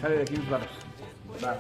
Sale de aquí mis varos. Va.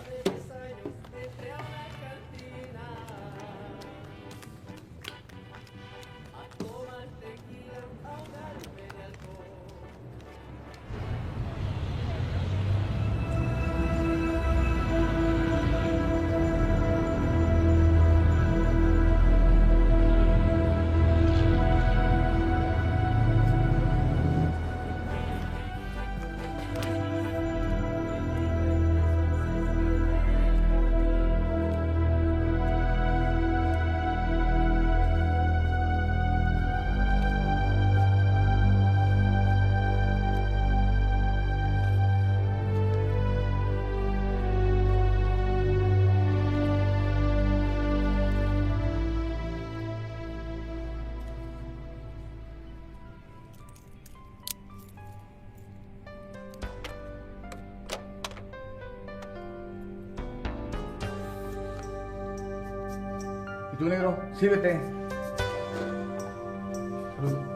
¿Y tú, negro? Sírvete. Salud.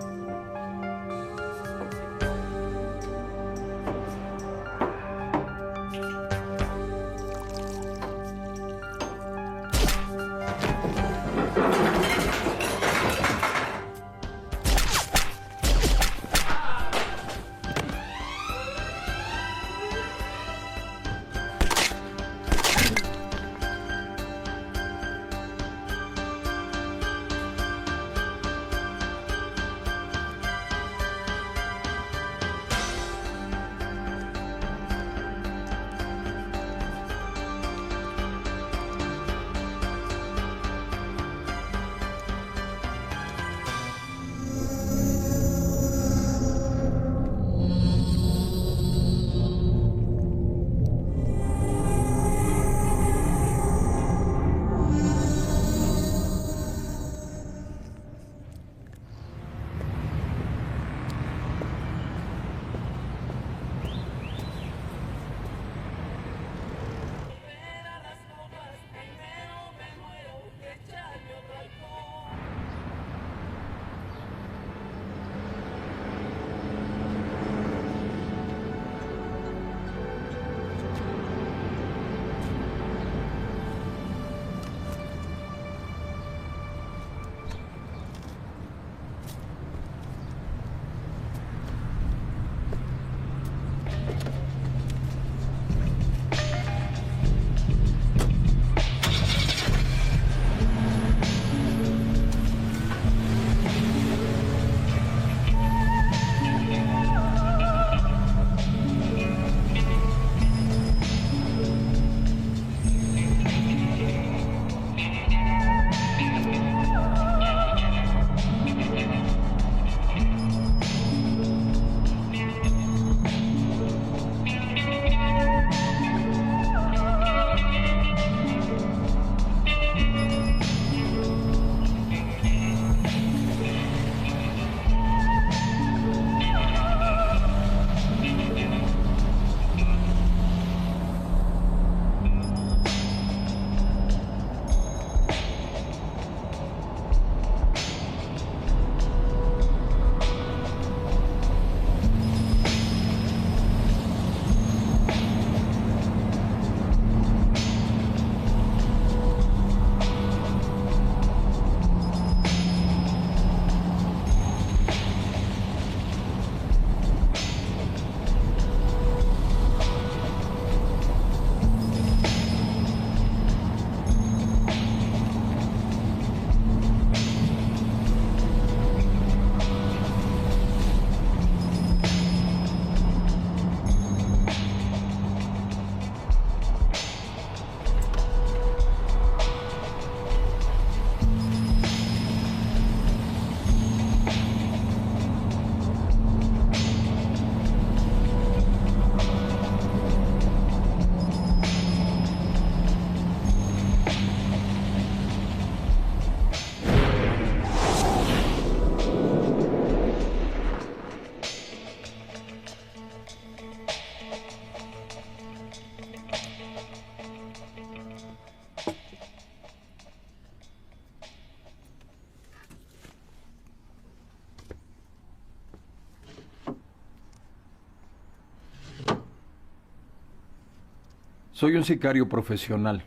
Soy un sicario profesional,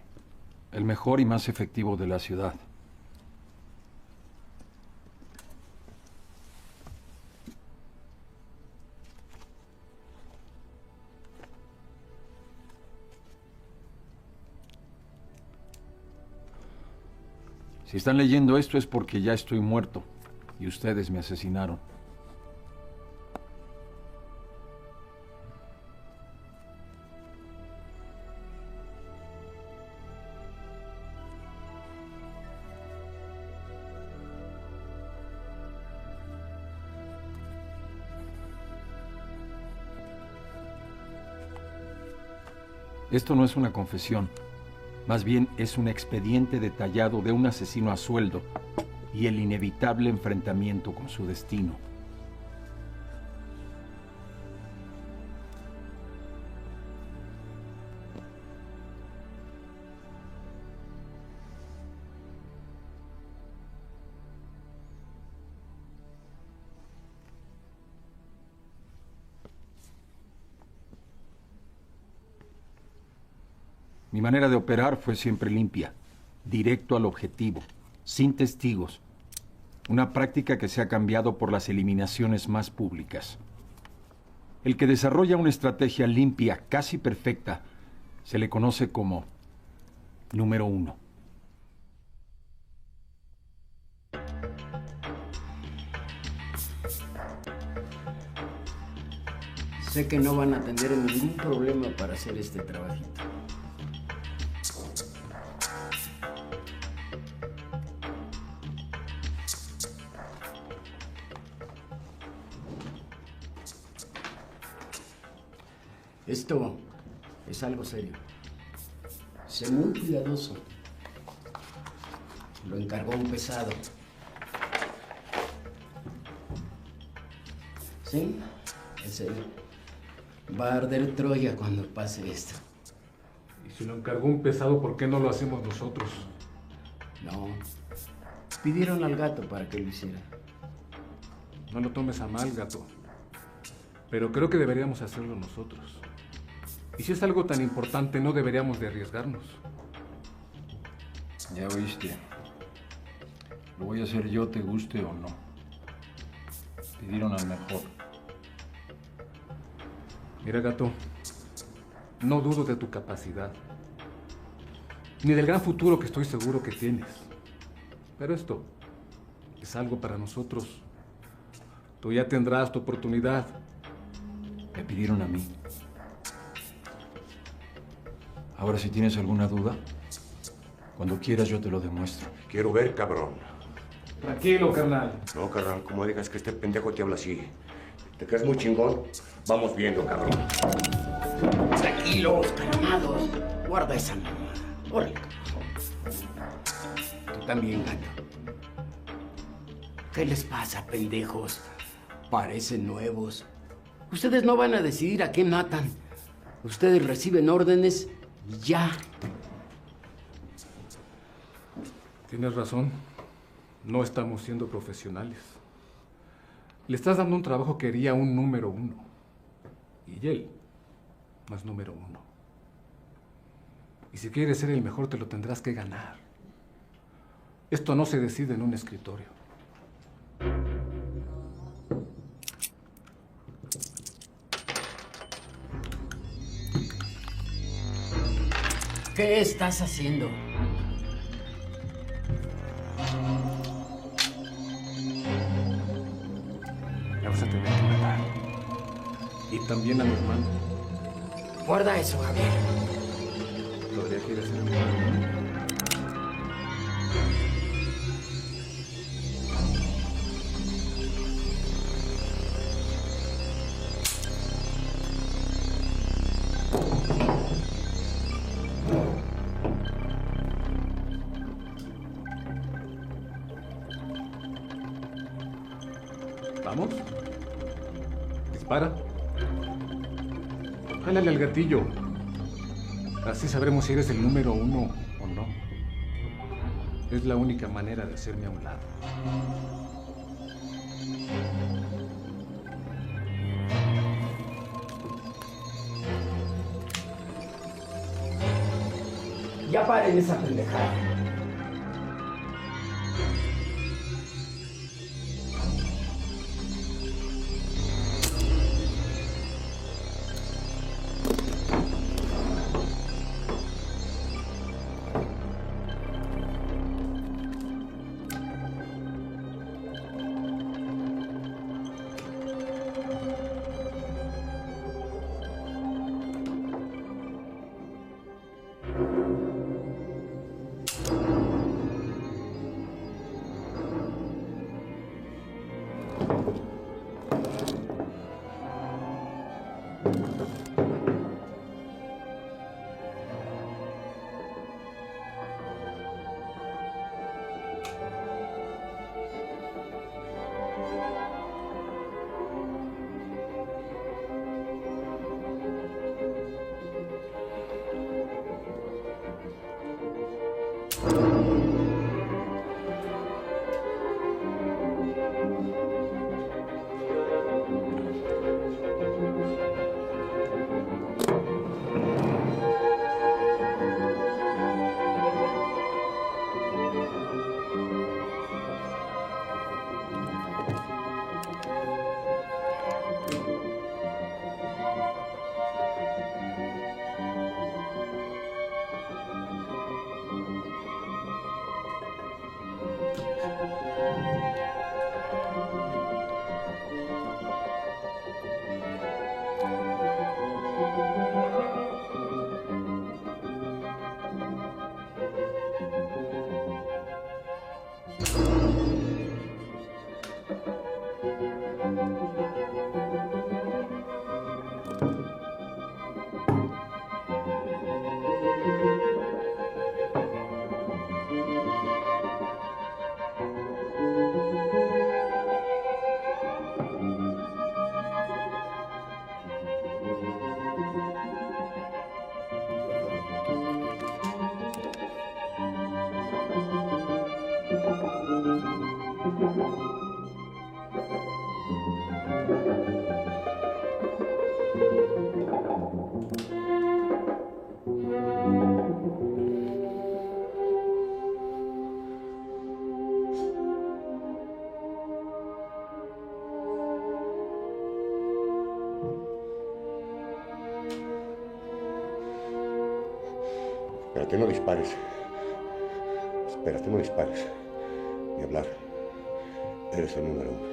el mejor y más efectivo de la ciudad. Si están leyendo esto es porque ya estoy muerto y ustedes me asesinaron. Esto no es una confesión, más bien es un expediente detallado de un asesino a sueldo y el inevitable enfrentamiento con su destino. Mi manera de operar fue siempre limpia, directo al objetivo, sin testigos. Una práctica que se ha cambiado por las eliminaciones más públicas. El que desarrolla una estrategia limpia, casi perfecta, se le conoce como número 1. Sé que no van a tener ningún problema para hacer este trabajito. Esto es algo serio. Sé muy cuidadoso. Lo encargó un pesado. Sí, es él. Va a arder Troya cuando pase esto. Y si lo encargó un pesado, ¿por qué no lo hacemos nosotros? No. Pidieron al gato para que lo hiciera. No lo tomes a mal, gato. Pero creo que deberíamos hacerlo nosotros. Y si es algo tan importante, no deberíamos de arriesgarnos. Ya oíste. Lo voy a hacer yo, te guste o no. Pidieron al mejor. Mira, gato, no dudo de tu capacidad, ni del gran futuro que estoy seguro que tienes. Pero esto es algo para nosotros. Tú ya tendrás tu oportunidad. Me pidieron a mí. Ahora, si tienes alguna duda, cuando quieras yo te lo demuestro. Quiero ver, cabrón. Tranquilo, carnal. No, carnal, como digas que este pendejo te habla así. ¿Te crees muy chingón? Vamos viendo, cabrón. Tranquilos, calmados. Guarda esa mamada. Órale. Tú también, gato. ¿Qué les pasa, pendejos? Parecen nuevos. Ustedes no van a decidir a quién matan. Ustedes reciben órdenes y ya. Tienes razón. No estamos siendo profesionales. Le estás dando un trabajo que haría un número 1. Y él no es número 1. Y si quieres ser el mejor, te lo tendrás que ganar. Esto no se decide en un escritorio. ¿Qué estás haciendo? Me vas a tener que matar. Y también a mi hermano. Guarda eso, Javier. ¿Todavía quieres ser mi hermano? ¿Vamos? Dispara. Jálale al gatillo. Así sabremos si eres el número 1 o no. Es la única manera de hacerme a un lado. Ya paren esa pendejada. Espérate, no dispares. Espérate, no dispares. Ni hablar. Eres el número 1.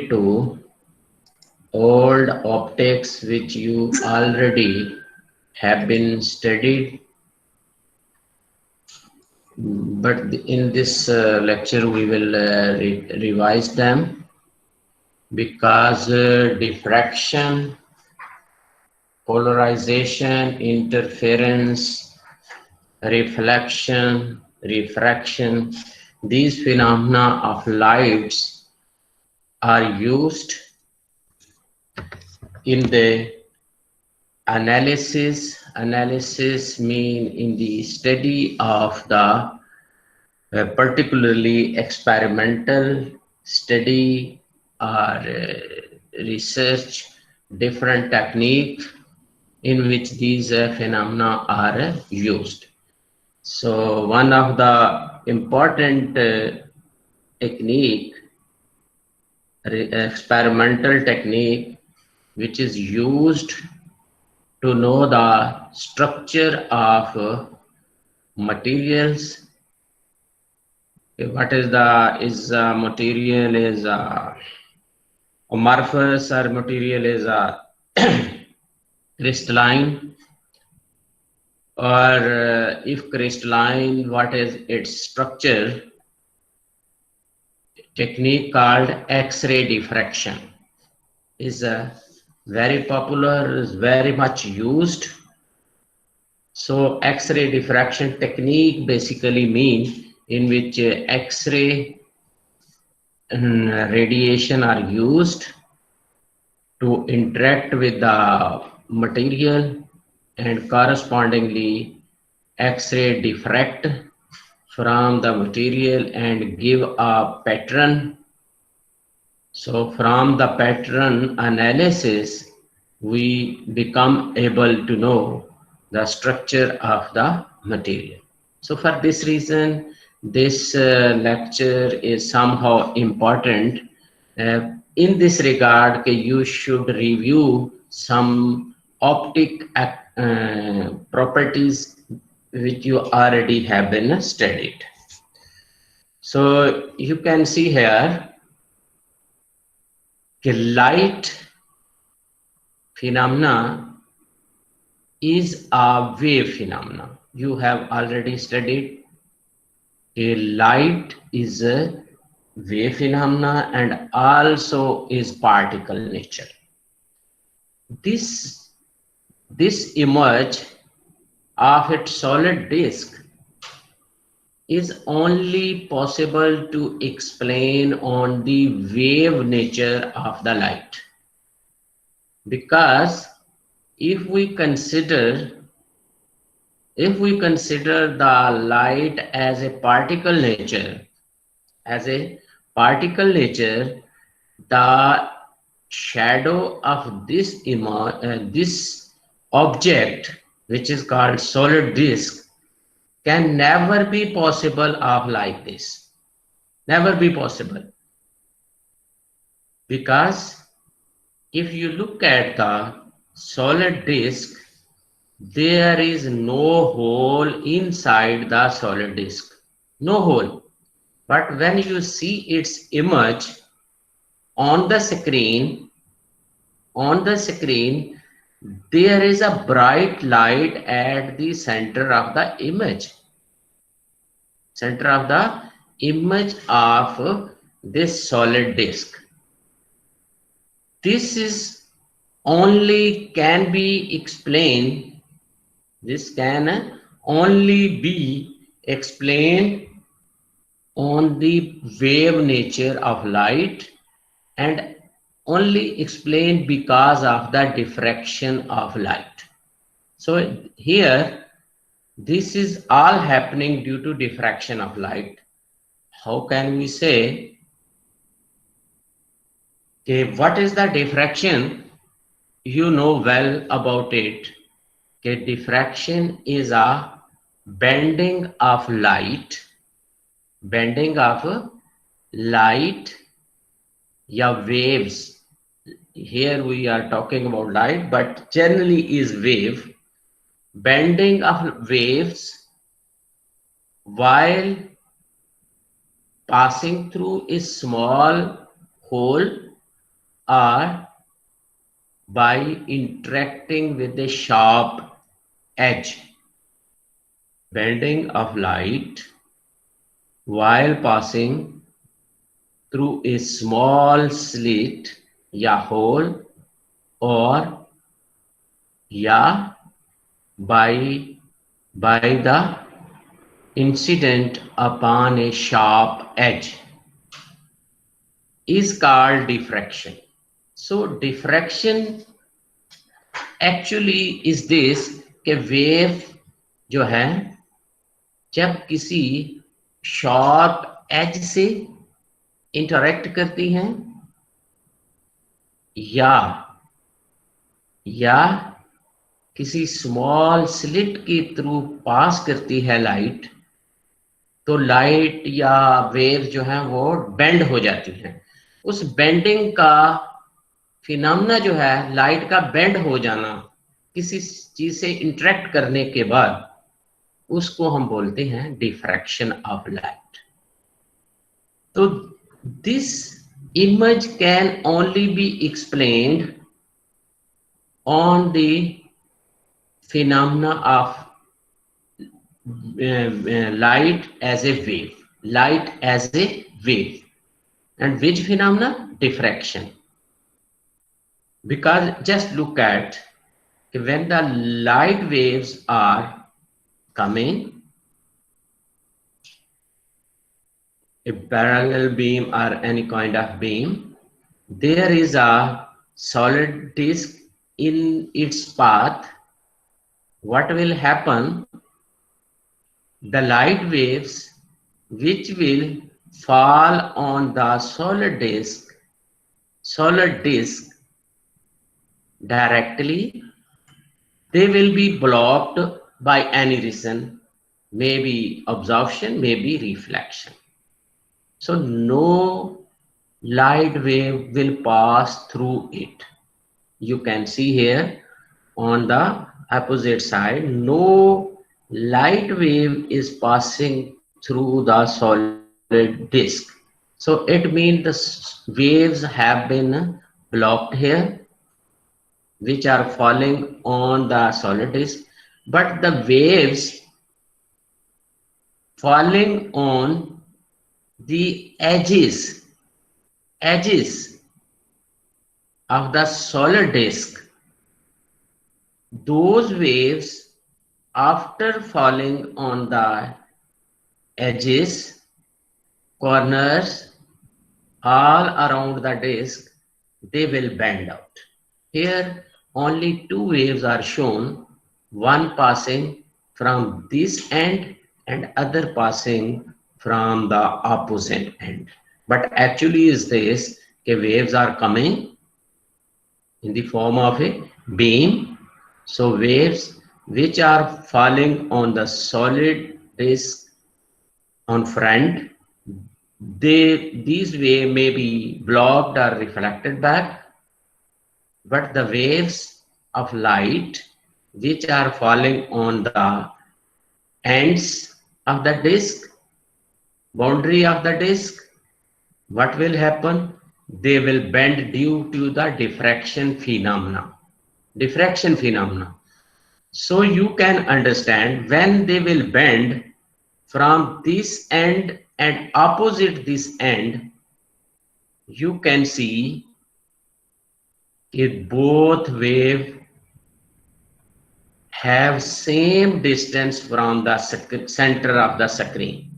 To old optics which you already have been studied, but in this lecture we will revise them, because diffraction, polarization, interference, reflection, refraction, these phenomena of lights are used in the analysis mean in the study of the particularly experimental study or research different techniques in which these phenomena are used. So one of the important technique, experimental technique, which is used to know the structure of materials. What is the material is amorphous, or material is crystalline, or if crystalline, what is its structure? Technique called X-ray diffraction is very popular, is very much used. So X-ray diffraction technique basically means in which X-ray radiation are used to interact with the material and correspondingly X-ray diffract from the material and give a pattern. So from the pattern analysis, we become able to know the structure of the material. So for this reason, this lecture is somehow important. In this regard, you should review some optic properties which you already have been studied. So you can see here, light phenomena is a wave phenomena. You have already studied a light is a wave phenomena and also is particle nature. This image of its solid disk is only possible to explain on the wave nature of the light. Because if we consider the light as a particle nature, the shadow of this this object, which is called solid disk, can never be possible of like this. Never be possible. Because if you look at the solid disk, there is no hole inside the solid disk. No hole. But when you see its image on the screen, there is a bright light at the center of the image. Center of the image of this solid disk. This is only can be explained. This can only be explained on the wave nature of light and only explained because of the diffraction of light. So here, this is all happening due to diffraction of light. How can we say, okay, what is the diffraction? You know well about it. Okay, diffraction is a bending of light. Bending of light, yeah, waves. Here we are talking about light, but generally is wave. Bending of waves while passing through a small hole or by interacting with a sharp edge. Bending of light while passing through a small slit, या hole, or by the incident upon a sharp edge is called diffraction. So diffraction actually is this कि wave जो है जब किसी sharp edge से interact करती हैं या किसी स्मॉल स्लिट के थ्रू पास करती है लाइट, तो लाइट या वेव जो है वो बेंड हो जाती है. उस बेंडिंग का फिनोमेना जो है, लाइट का बेंड हो जाना किसी चीज से इंटरेक्ट करने के बाद, उसको हम बोलते हैं डिफ्रैक्शन ऑफ लाइट. तो this image can only be explained on the phenomena of light as a wave. Light as a wave. And which phenomena? Diffraction. Because just look at when the light waves are coming, a parallel beam or any kind of beam, there is a solid disk in its path, what will happen? The light waves which will fall on the solid disk directly, they will be blocked by any reason, maybe absorption, maybe reflection. So no light wave will pass through it. You can see here on the opposite side, no light wave is passing through the solid disk. So it means the waves have been blocked here, which are falling on the solid disk, but the waves falling on the edges of the solid disk, those waves after falling on the edges, corners, all around the disk, they will bend out. Here only two waves are shown, one passing from this end and other passing from the opposite end. But actually is this, the waves are coming in the form of a beam. So waves which are falling on the solid disk on front, these waves may be blocked or reflected back, but the waves of light which are falling on the ends of the disk, boundary of the disk, what will happen? They will bend due to the diffraction phenomena. So you can understand when they will bend from this end and opposite this end, you can see if both waves have same distance from the center of the screen.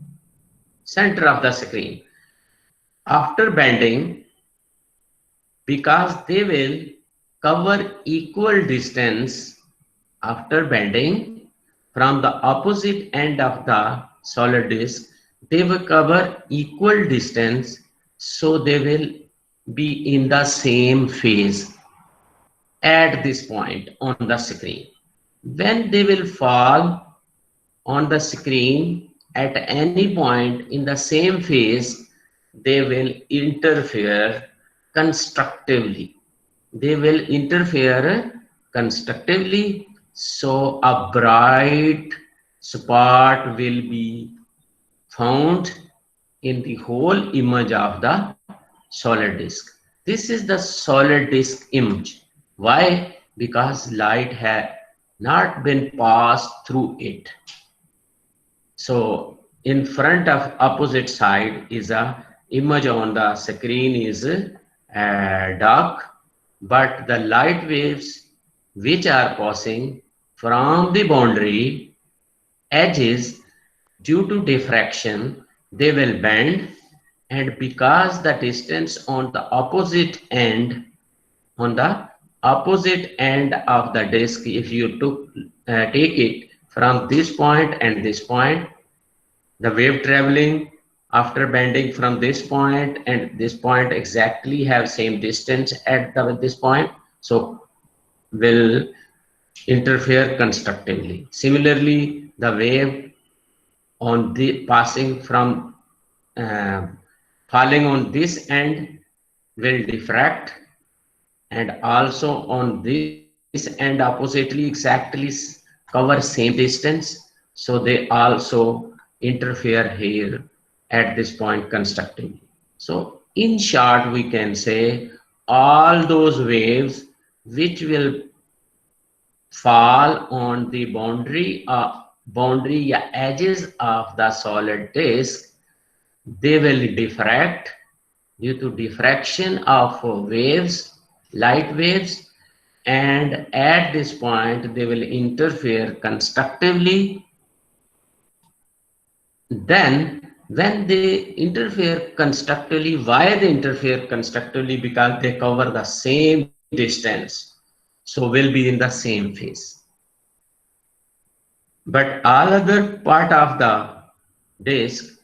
After bending, because they will cover equal distance after bending from the opposite end of the solid disk, they will cover equal distance, so they will be in the same phase at this point on the screen. When they will fall on the screen at any point in the same phase, they will interfere constructively. So a bright spot will be found in the whole image of the solid disk. This is the solid disk image. Why? Because light had not been passed through it. So in front of opposite side is a image on the screen is dark, but the light waves which are passing from the boundary edges, due to diffraction, they will bend, and because the distance on the opposite end of the disk, if you take it from this point and this point, the wave traveling after bending from this point and this point exactly have same distance at this point, so will interfere constructively. Similarly, the wave on the passing from falling on this end will diffract, and also on this end oppositely exactly cover same distance, so they also interfere here at this point constructively. So in short, we can say all those waves which will fall on the boundary edges of the solid disk, they will diffract due to diffraction of waves, light waves, and at this point they will interfere constructively. Then when they interfere constructively, why they interfere constructively? Because they cover the same distance, so will be in the same phase. but all other part of the disk,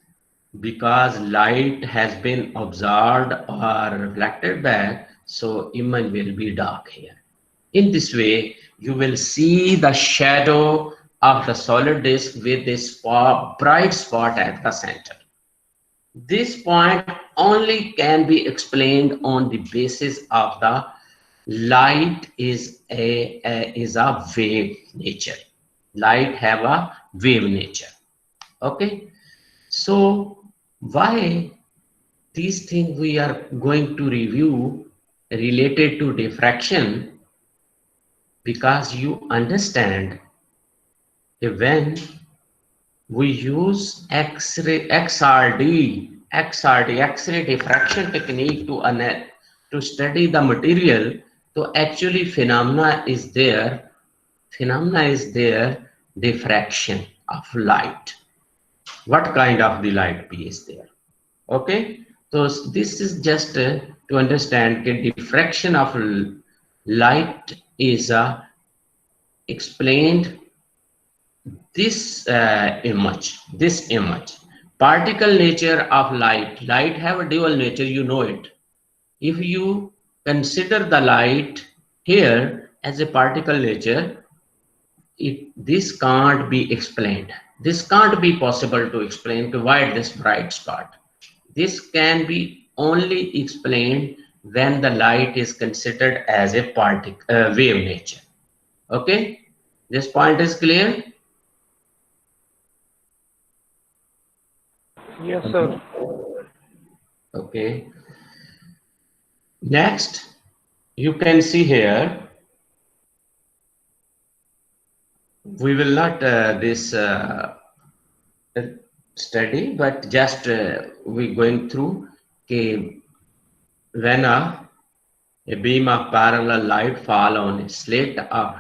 because light has been absorbed or reflected back, so image will be dark here. In this way, you will see the shadow of the solid disk with this bright spot at the center. This point only can be explained on the basis of the light is a wave nature. Light have a wave nature. Okay, so why these things we are going to review related to diffraction? Because you understand that when we use X-ray diffraction technique to study the material, so actually phenomena is there, diffraction of light. What kind of the light P is there? Okay, so this is just to understand that diffraction of light is explained this image. Particle nature of light have a dual nature, you know it. If you consider the light here as a particle nature, this can't be explained. This can't be possible to explain, to why this bright spot. This can be only explained when the light is considered as a wave nature. Okay, this point is clear? Yes, sir. Okay. Next, you can see here, we will not study, but just we going through when a beam of parallel light fall on a slit of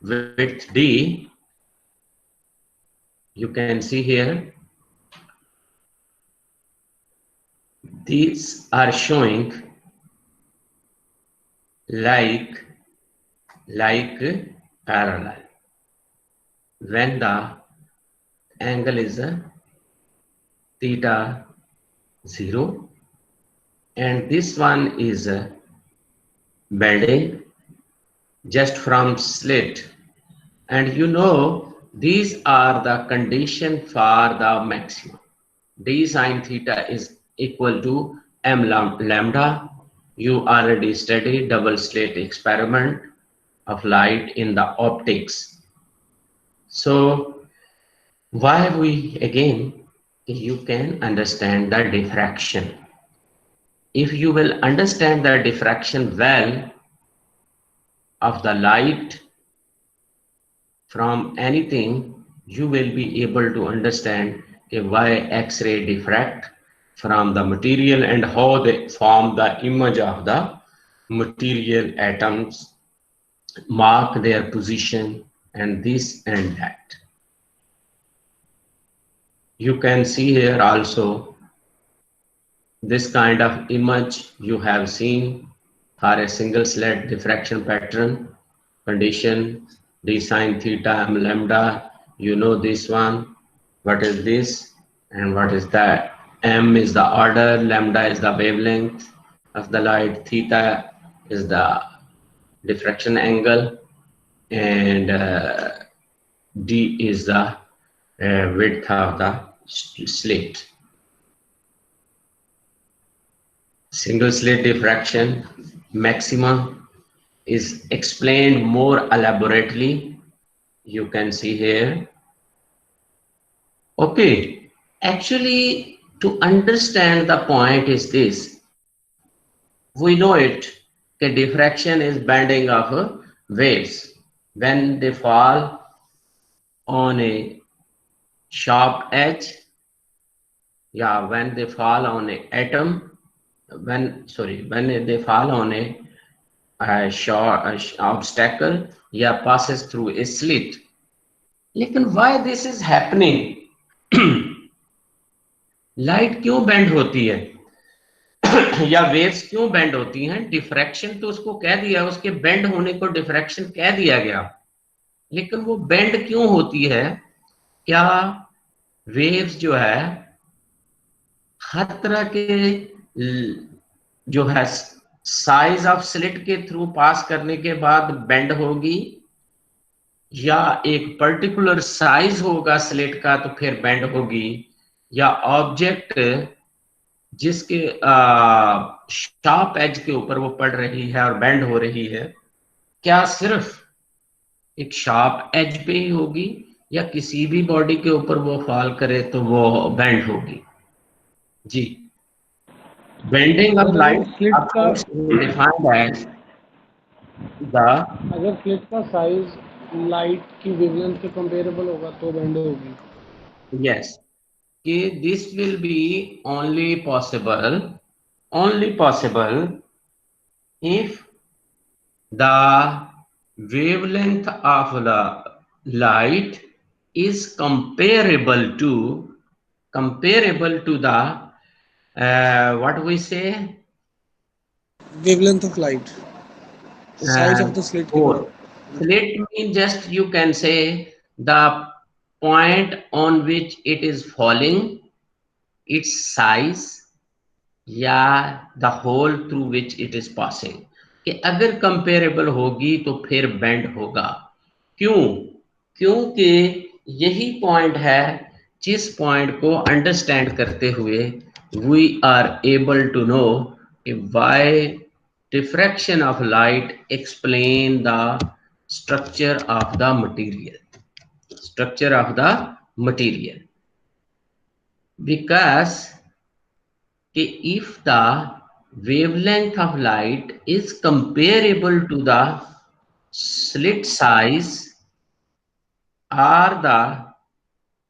width d, you can see here these are showing like parallel when the angle is theta 0, and this one is bending just from slit, and you know these are the condition for the maximum. D sine theta is equal to m lambda. You already studied double slit experiment of light in the optics. So why we again, you can understand the diffraction. If you will understand the diffraction well of the light from anything, you will be able to understand why X-ray diffract from the material and how they form the image of the material atoms, mark their position, and this and that. You can see here also this kind of image you have seen for a single slit diffraction pattern condition d sine theta m lambda. You know this one. What is this and what is that? M is the order, lambda is the wavelength of the light, theta is the diffraction angle, and d is the width of the slit. Single slit diffraction maximum is explained more elaborately. You can see here. Okay, actually to understand the point is this. We know it, that diffraction is bending of waves when they fall on a sharp edge, when they fall on an atom, when they fall on a short obstacle, passes through a slit. लेकिन why this is happening? Light क्यों bend होती है या waves क्यों bend होती हैं? Diffraction तो उसको कह दिया, उसके बेंड होने को डिफ्रैक्शन कह दिया गया, लेकिन वो बेंड क्यों होती है? क्या वेव्स जो है हर तरह के जो है साइज ऑफ स्लिट के थ्रू पास करने के बाद बेंड होगी, या एक पर्टिकुलर साइज होगा स्लिट का तो फिर बेंड होगी, या ऑब्जेक्ट जिसके शार्प एज के ऊपर वो पड़ रही है और बेंड हो रही है, क्या सिर्फ एक शार्प एज पे ही होगी या किसी भी बॉडी के ऊपर वो फॉल करे तो वो बेंड होगी। जी, बेंडिंग ऑफ सर अगर लाइट स्लिट ऑफ का कोर्स डिफाइंड एज द अगर स्लिट का साइज लाइट की वेवलेंथ के कंपेरेबल होगा तो बेंड होगी। यस कि this will be only possible if the wavelength of the light is comparable to the what we say wavelength of light, size of the slit के or slit mean just you can say the point on which it is falling, its size या the hole through which it is passing, कि अगर comparable होगी तो फिर bend होगा। क्यों? क्योंकि यही पॉइंट है जिस पॉइंट को अंडरस्टैंड करते हुए we are able to know why diffraction of light explain the structure of the material because if the wavelength of light is comparable to the slit size or the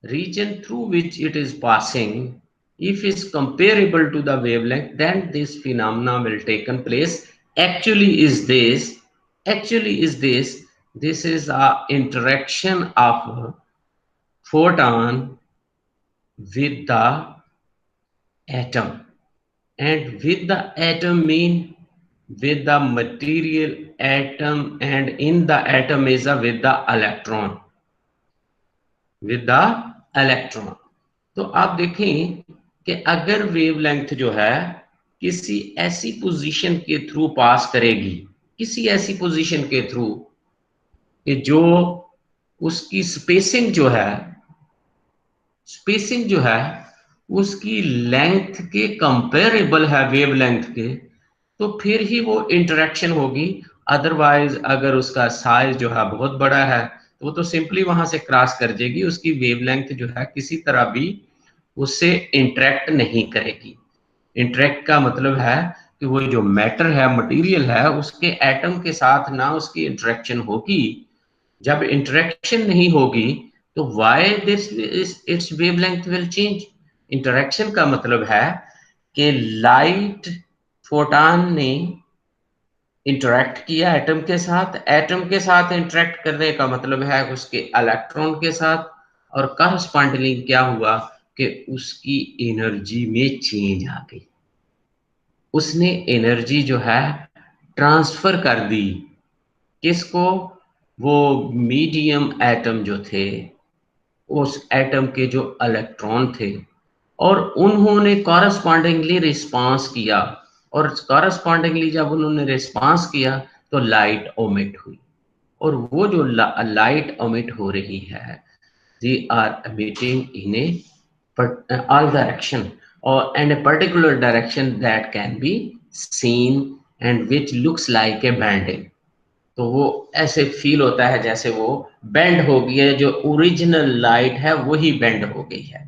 region through which it is passing, if is comparable to the wavelength, then this phenomena will take place. Actually is this is a interaction of photon with the atom, and with the atom mean with the material atom, and in the atom is a with the electron, तो आप देखें कि अगर wavelength जो है किसी ऐसी position के थ्रू पास करेगी, किसी ऐसी पोजीशन के थ्रू कि जो उसकी स्पेसिंग जो है उसकी लेंथ के कंपेरेबल है वेवलेंथ के, तो फिर ही वो इंटरेक्शन होगी। अदरवाइज अगर उसका साइज जो है बहुत बड़ा है तो वो तो सिंपली वहां से क्रॉस कर जाएगी, उसकी वेवलेंथ जो है किसी तरह भी उससे इंटरेक्ट नहीं करेगी। इंटरेक्ट का मतलब है कि वो जो मैटर है, मटेरियल है, उसके एटम के साथ ना उसकी इंटरेक्शन होगी। जब इंटरेक्शन नहीं होगी तो why this it's wavelength will change. Interaction का मतलब है कि लाइट फोटॉन ने इंटरेक्ट किया एटम के साथ इंटरेक्ट करने का मतलब है उसके इलेक्ट्रॉन के साथ, और करस्पॉन्डिंगली क्या हुआ कि उसकी एनर्जी में चेंज आ गई, उसने एनर्जी जो है ट्रांसफर कर दी। किसको? वो मीडियम एटम जो थे, उस एटम के जो इलेक्ट्रॉन थे, और उन्होंने कॉरस्पॉन्डिंगली रिस्पांस किया, और कॉरस्पॉन्डिंगली जब उन्होंने रिस्पांस किया तो लाइट ओमिट हुई, और वो जो लाइट ओमिट हो रही है they are emitting in all direction or and a particular direction that can be seen and which looks like a bending। तो वो ऐसे फील होता है जैसे वो बेंड हो गई है, जो ओरिजिनल लाइट है वही बेंड हो गई है।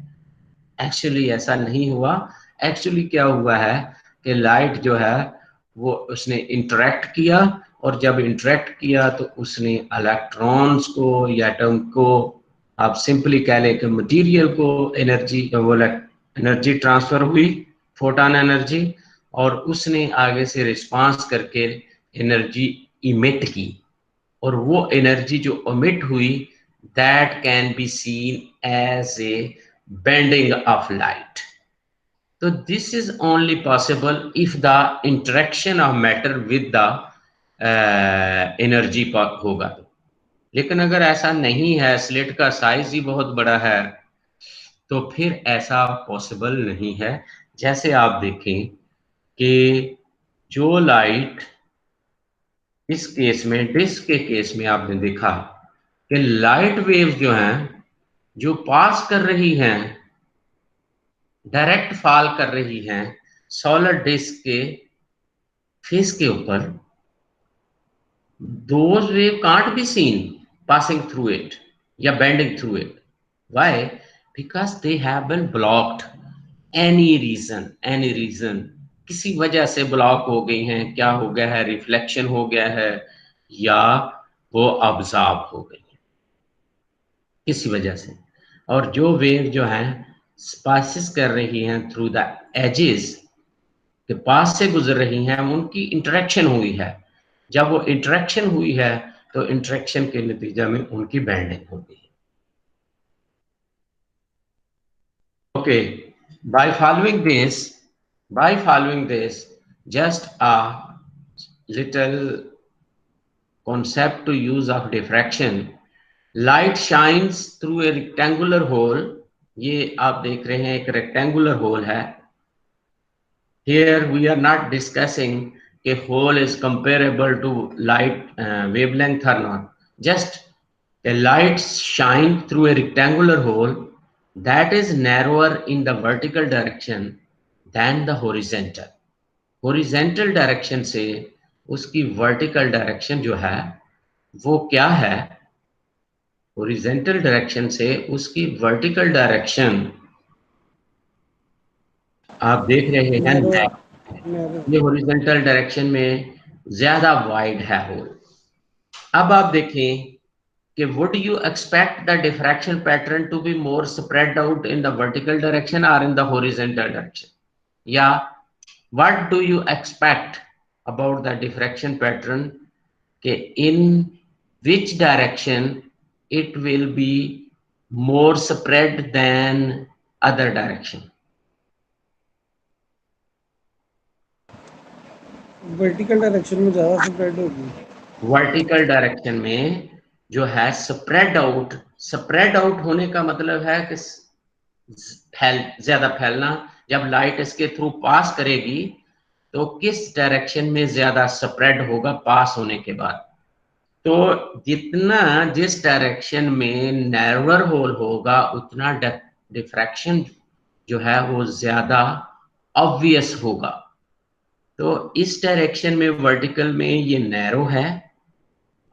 एक्चुअली ऐसा नहीं हुआ। एक्चुअली क्या हुआ है कि लाइट जो है वो उसने इंटरेक्ट किया, और जब इंटरेक्ट किया तो उसने इलेक्ट्रॉन्स को या एटम को, आप सिंपली कह लें कि मटेरियल को एनर्जी ट्रांसफर हुई, फोटॉन एनर्जी, और उसने आगे से रिस्पांस करके एनर्जी इमिट की, और वो एनर्जी जो इमिट हुई that can be seen as a bending of light। So this is only possible if the interaction of matter with the energy होगा। लेकिन अगर ऐसा नहीं है, स्लिट का साइज ही बहुत बड़ा है, तो फिर ऐसा पॉसिबल नहीं है। जैसे आप देखें कि जो लाइट इस केस में, डिस्क के केस में आपने देखा कि लाइट वेव्स जो हैं, जो पास कर रही हैं, डायरेक्ट फॉल कर रही हैं सॉलिड डिस्क के फेस के ऊपर, those wave can't be seen passing through it या bending through it. Why? Because they have been blocked. Any reason, किसी वजह से ब्लॉक हो गई हैं। क्या हो गया है? रिफ्लेक्शन हो गया है या वो ऑब्जॉर्ब हो गई है किसी वजह से। और जो वेव जो है पासिस कर रही हैं थ्रू द एजेस के पास से गुजर रही हैं, उनकी इंटरेक्शन हुई है। जब वो इंटरेक्शन हुई है तो इंटरेक्शन के नतीजे में उनकी बैंडिंग हो गई। Okay, by following this just a little concept to use of diffraction. Light shines through a rectangular hole. ये आप देख रहे हैं एक rectangular hole है। Here we are not discussing a hole is comparable to light wavelength or not. Just a light shine through a rectangular hole that is narrower in the vertical direction than the horizontal. Horizontal direction से उसकी vertical direction जो है वो क्या है? Horizontal direction से उसकी vertical direction आप देख रहे हैं नैरो ये हॉरिजॉन्टल डायरेक्शन में ज्यादा वाइड है होल। अब आप देखें कि would you expect the diffraction pattern to be more spread out in the vertical direction और इन द हॉरिजॉन्टल डायरेक्शन, या what do you expect about the diffraction pattern के in which direction it will be more spread than other direction? Vertical direction में ज्यादा spread होगी। Vertical direction में जो है spread out होने का मतलब है कि ज्यादा फैलना। जब लाइट इसके थ्रू पास करेगी तो किस डायरेक्शन में ज्यादा स्प्रेड होगा पास होने के बाद? तो जितना जिस डायरेक्शन में नैरोअर होल होगा उतना डिफ्रैक्शन जो है वो ज्यादा ऑब्वियस होगा। तो इस डायरेक्शन में वर्टिकल में ये नैरो है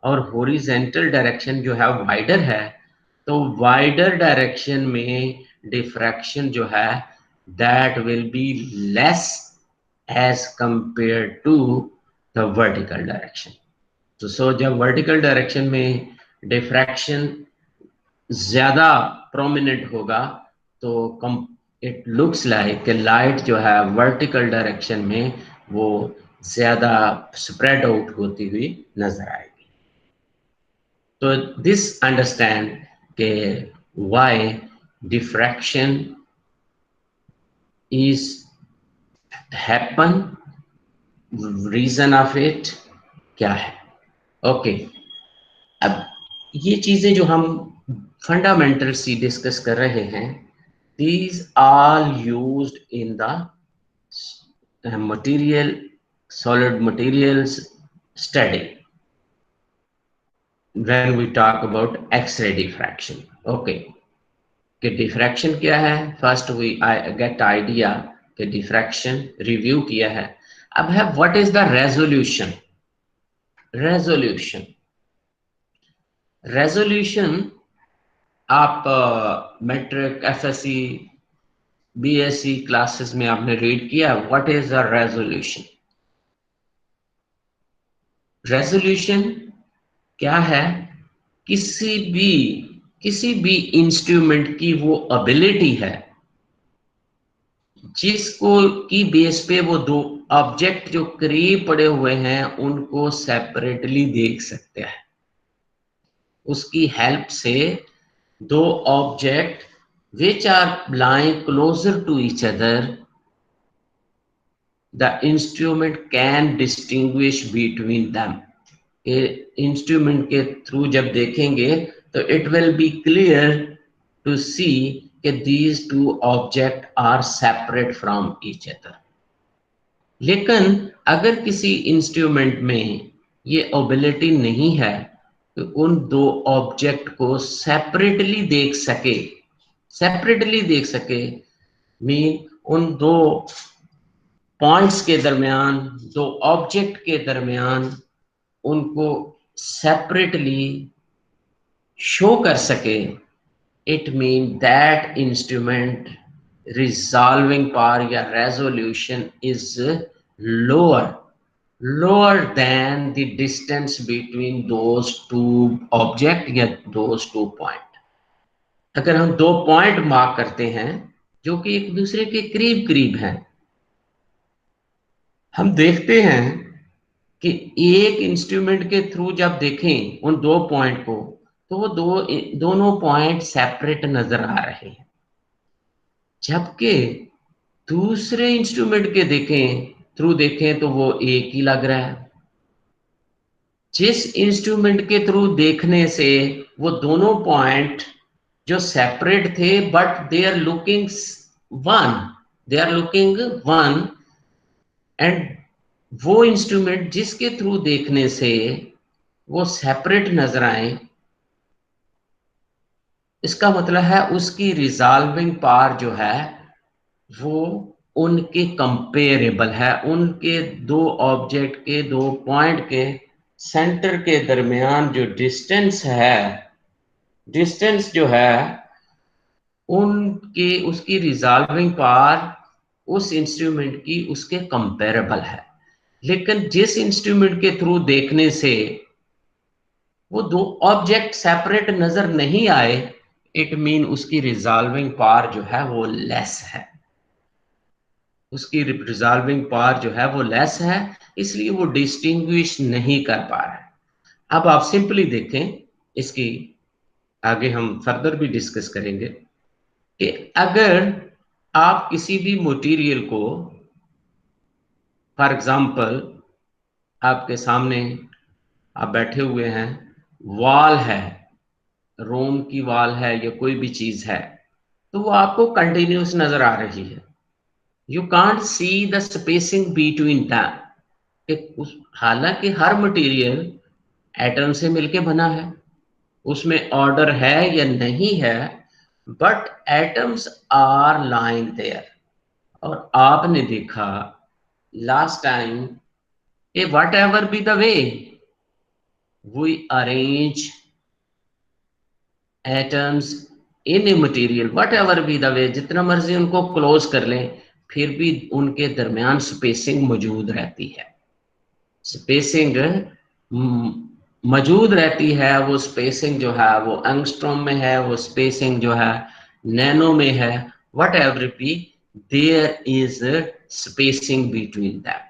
और हॉरिजॉन्टल डायरेक्शन जो है वाइडर है। तो वाइडर डायरेक्शन में डिफ्रैक्शन जो है that will be less as compare to the vertical direction. तो सो जब वर्टिकल डायरेक्शन में डिफ्रैक्शन ज्यादा प्रोमिनेंट होगा तो इट लुक्स लाइक लाइट जो है वर्टिकल डायरेक्शन में वो ज्यादा स्प्रेड आउट होती हुई नजर आएगी। तो दिस अंडरस्टैंड के why diffraction is happen, reason of it क्या है। ओके, अब ये चीजें जो हम फंडामेंटल सी डिस्कस कर रहे हैं, these all used in the solid materials study when we talk about X-ray diffraction. Okay, कि diffraction क्या है? First we get idea कि diffraction review किया है। अब है what is the resolution? Resolution आप मैट्रिक एफएससी बीएससी क्लासेस में आपने रीड किया। What is the resolution? Resolution क्या है? किसी भी इंस्ट्रूमेंट की वो एबिलिटी है जिसको की बेस पे वो दो ऑब्जेक्ट जो करीब पड़े हुए हैं उनको सेपरेटली देख सकते हैं। उसकी हेल्प से दो object which are lying closer to each other, the instrument can distinguish between them. के इंस्ट्रूमेंट के थ्रू जब देखेंगे तो it will be clear to see कि these two object are separate from each other. लेकिन अगर किसी इंस्ट्रूमेंट में ये एबिलिटी नहीं है कि उन दो ऑब्जेक्ट को सेपरेटली देख सके मीन उन दो पॉइंट्स के दरमियान, दो ऑब्जेक्ट के दरमियान उनको सेपरेटली शो कर सके, it mean that instrument resolving power या resolution is lower than the distance between those two object या दोज टू पॉइंट। अगर हम दो पॉइंट मार्क करते हैं जो कि एक दूसरे के करीब करीब हैं, हम देखते हैं कि एक इंस्ट्रूमेंट के थ्रू जब देखें उन दो पॉइंट को तो वो दोनों पॉइंट सेपरेट नजर आ रहे हैं, जबकि दूसरे इंस्ट्रूमेंट के थ्रू देखें तो वो एक ही लग रहा है। जिस इंस्ट्रूमेंट के थ्रू देखने से वो दोनों पॉइंट जो सेपरेट थे but they are looking one, and वो इंस्ट्रूमेंट जिसके थ्रू देखने से वो सेपरेट नजर आए, इसका मतलब है उसकी रिजॉल्विंग पावर जो है वो उनके कंपेरेबल है। उनके दो ऑब्जेक्ट के, दो पॉइंट के सेंटर के दरमियान जो डिस्टेंस जो है उसकी रिजॉल्विंग पावर उस इंस्ट्रूमेंट की उसके कंपेरेबल है। लेकिन जिस इंस्ट्रूमेंट के थ्रू देखने से वो दो ऑब्जेक्ट सेपरेट नजर नहीं आए, इट मीन उसकी रिजॉल्विंग पावर जो है वो लेस है। उसकी रिजॉल्विंग पावर जो है वो लेस है, इसलिए वो डिस्टिंग्विश नहीं कर पा रहा है। अब आप सिंपली देखें, इसकी आगे हम फर्दर भी डिस्कस करेंगे कि अगर आप किसी भी मटेरियल को, फॉर एग्जांपल आपके सामने आप बैठे हुए हैं, वॉल है, रोम की वॉल है या कोई भी चीज है, तो वो आपको कंटिन्यूस नजर आ रही है। You can't see the spacing between them. हालांकि हर मटेरियल एटम से मिलके बना है, उसमें ऑर्डर है या नहीं है, but atoms are lying there. और आपने देखा लास्ट टाइम कि whatever be the way we arrange atoms in a material, whatever be the way, जितना मर्जी उनको क्लोज कर लें, फिर भी उनके दरमियान स्पेसिंग मौजूद रहती है। स्पेसिंग मौजूद रहती है। वो स्पेसिंग जो है वो एंगस्ट्रॉम में है, वो स्पेसिंग जो है नैनो में है, whatever be, there is spacing between that.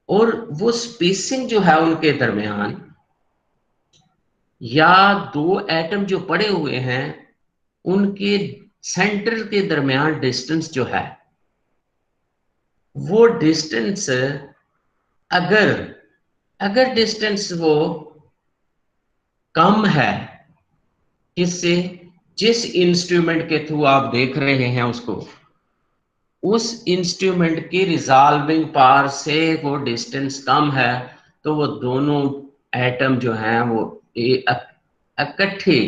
और वो स्पेसिंग जो है उनके दरमियान, या दो एटम जो पड़े हुए हैं उनके सेंटर के दरमियान डिस्टेंस जो है, वो डिस्टेंस अगर डिस्टेंस वो कम है, इससे जिस इंस्ट्रूमेंट के थ्रू आप देख रहे हैं उसको, उस इंस्ट्रूमेंट की रिजॉल्विंग पावर से वो डिस्टेंस कम है, तो वो दोनों एटम जो हैं वो इकट्ठे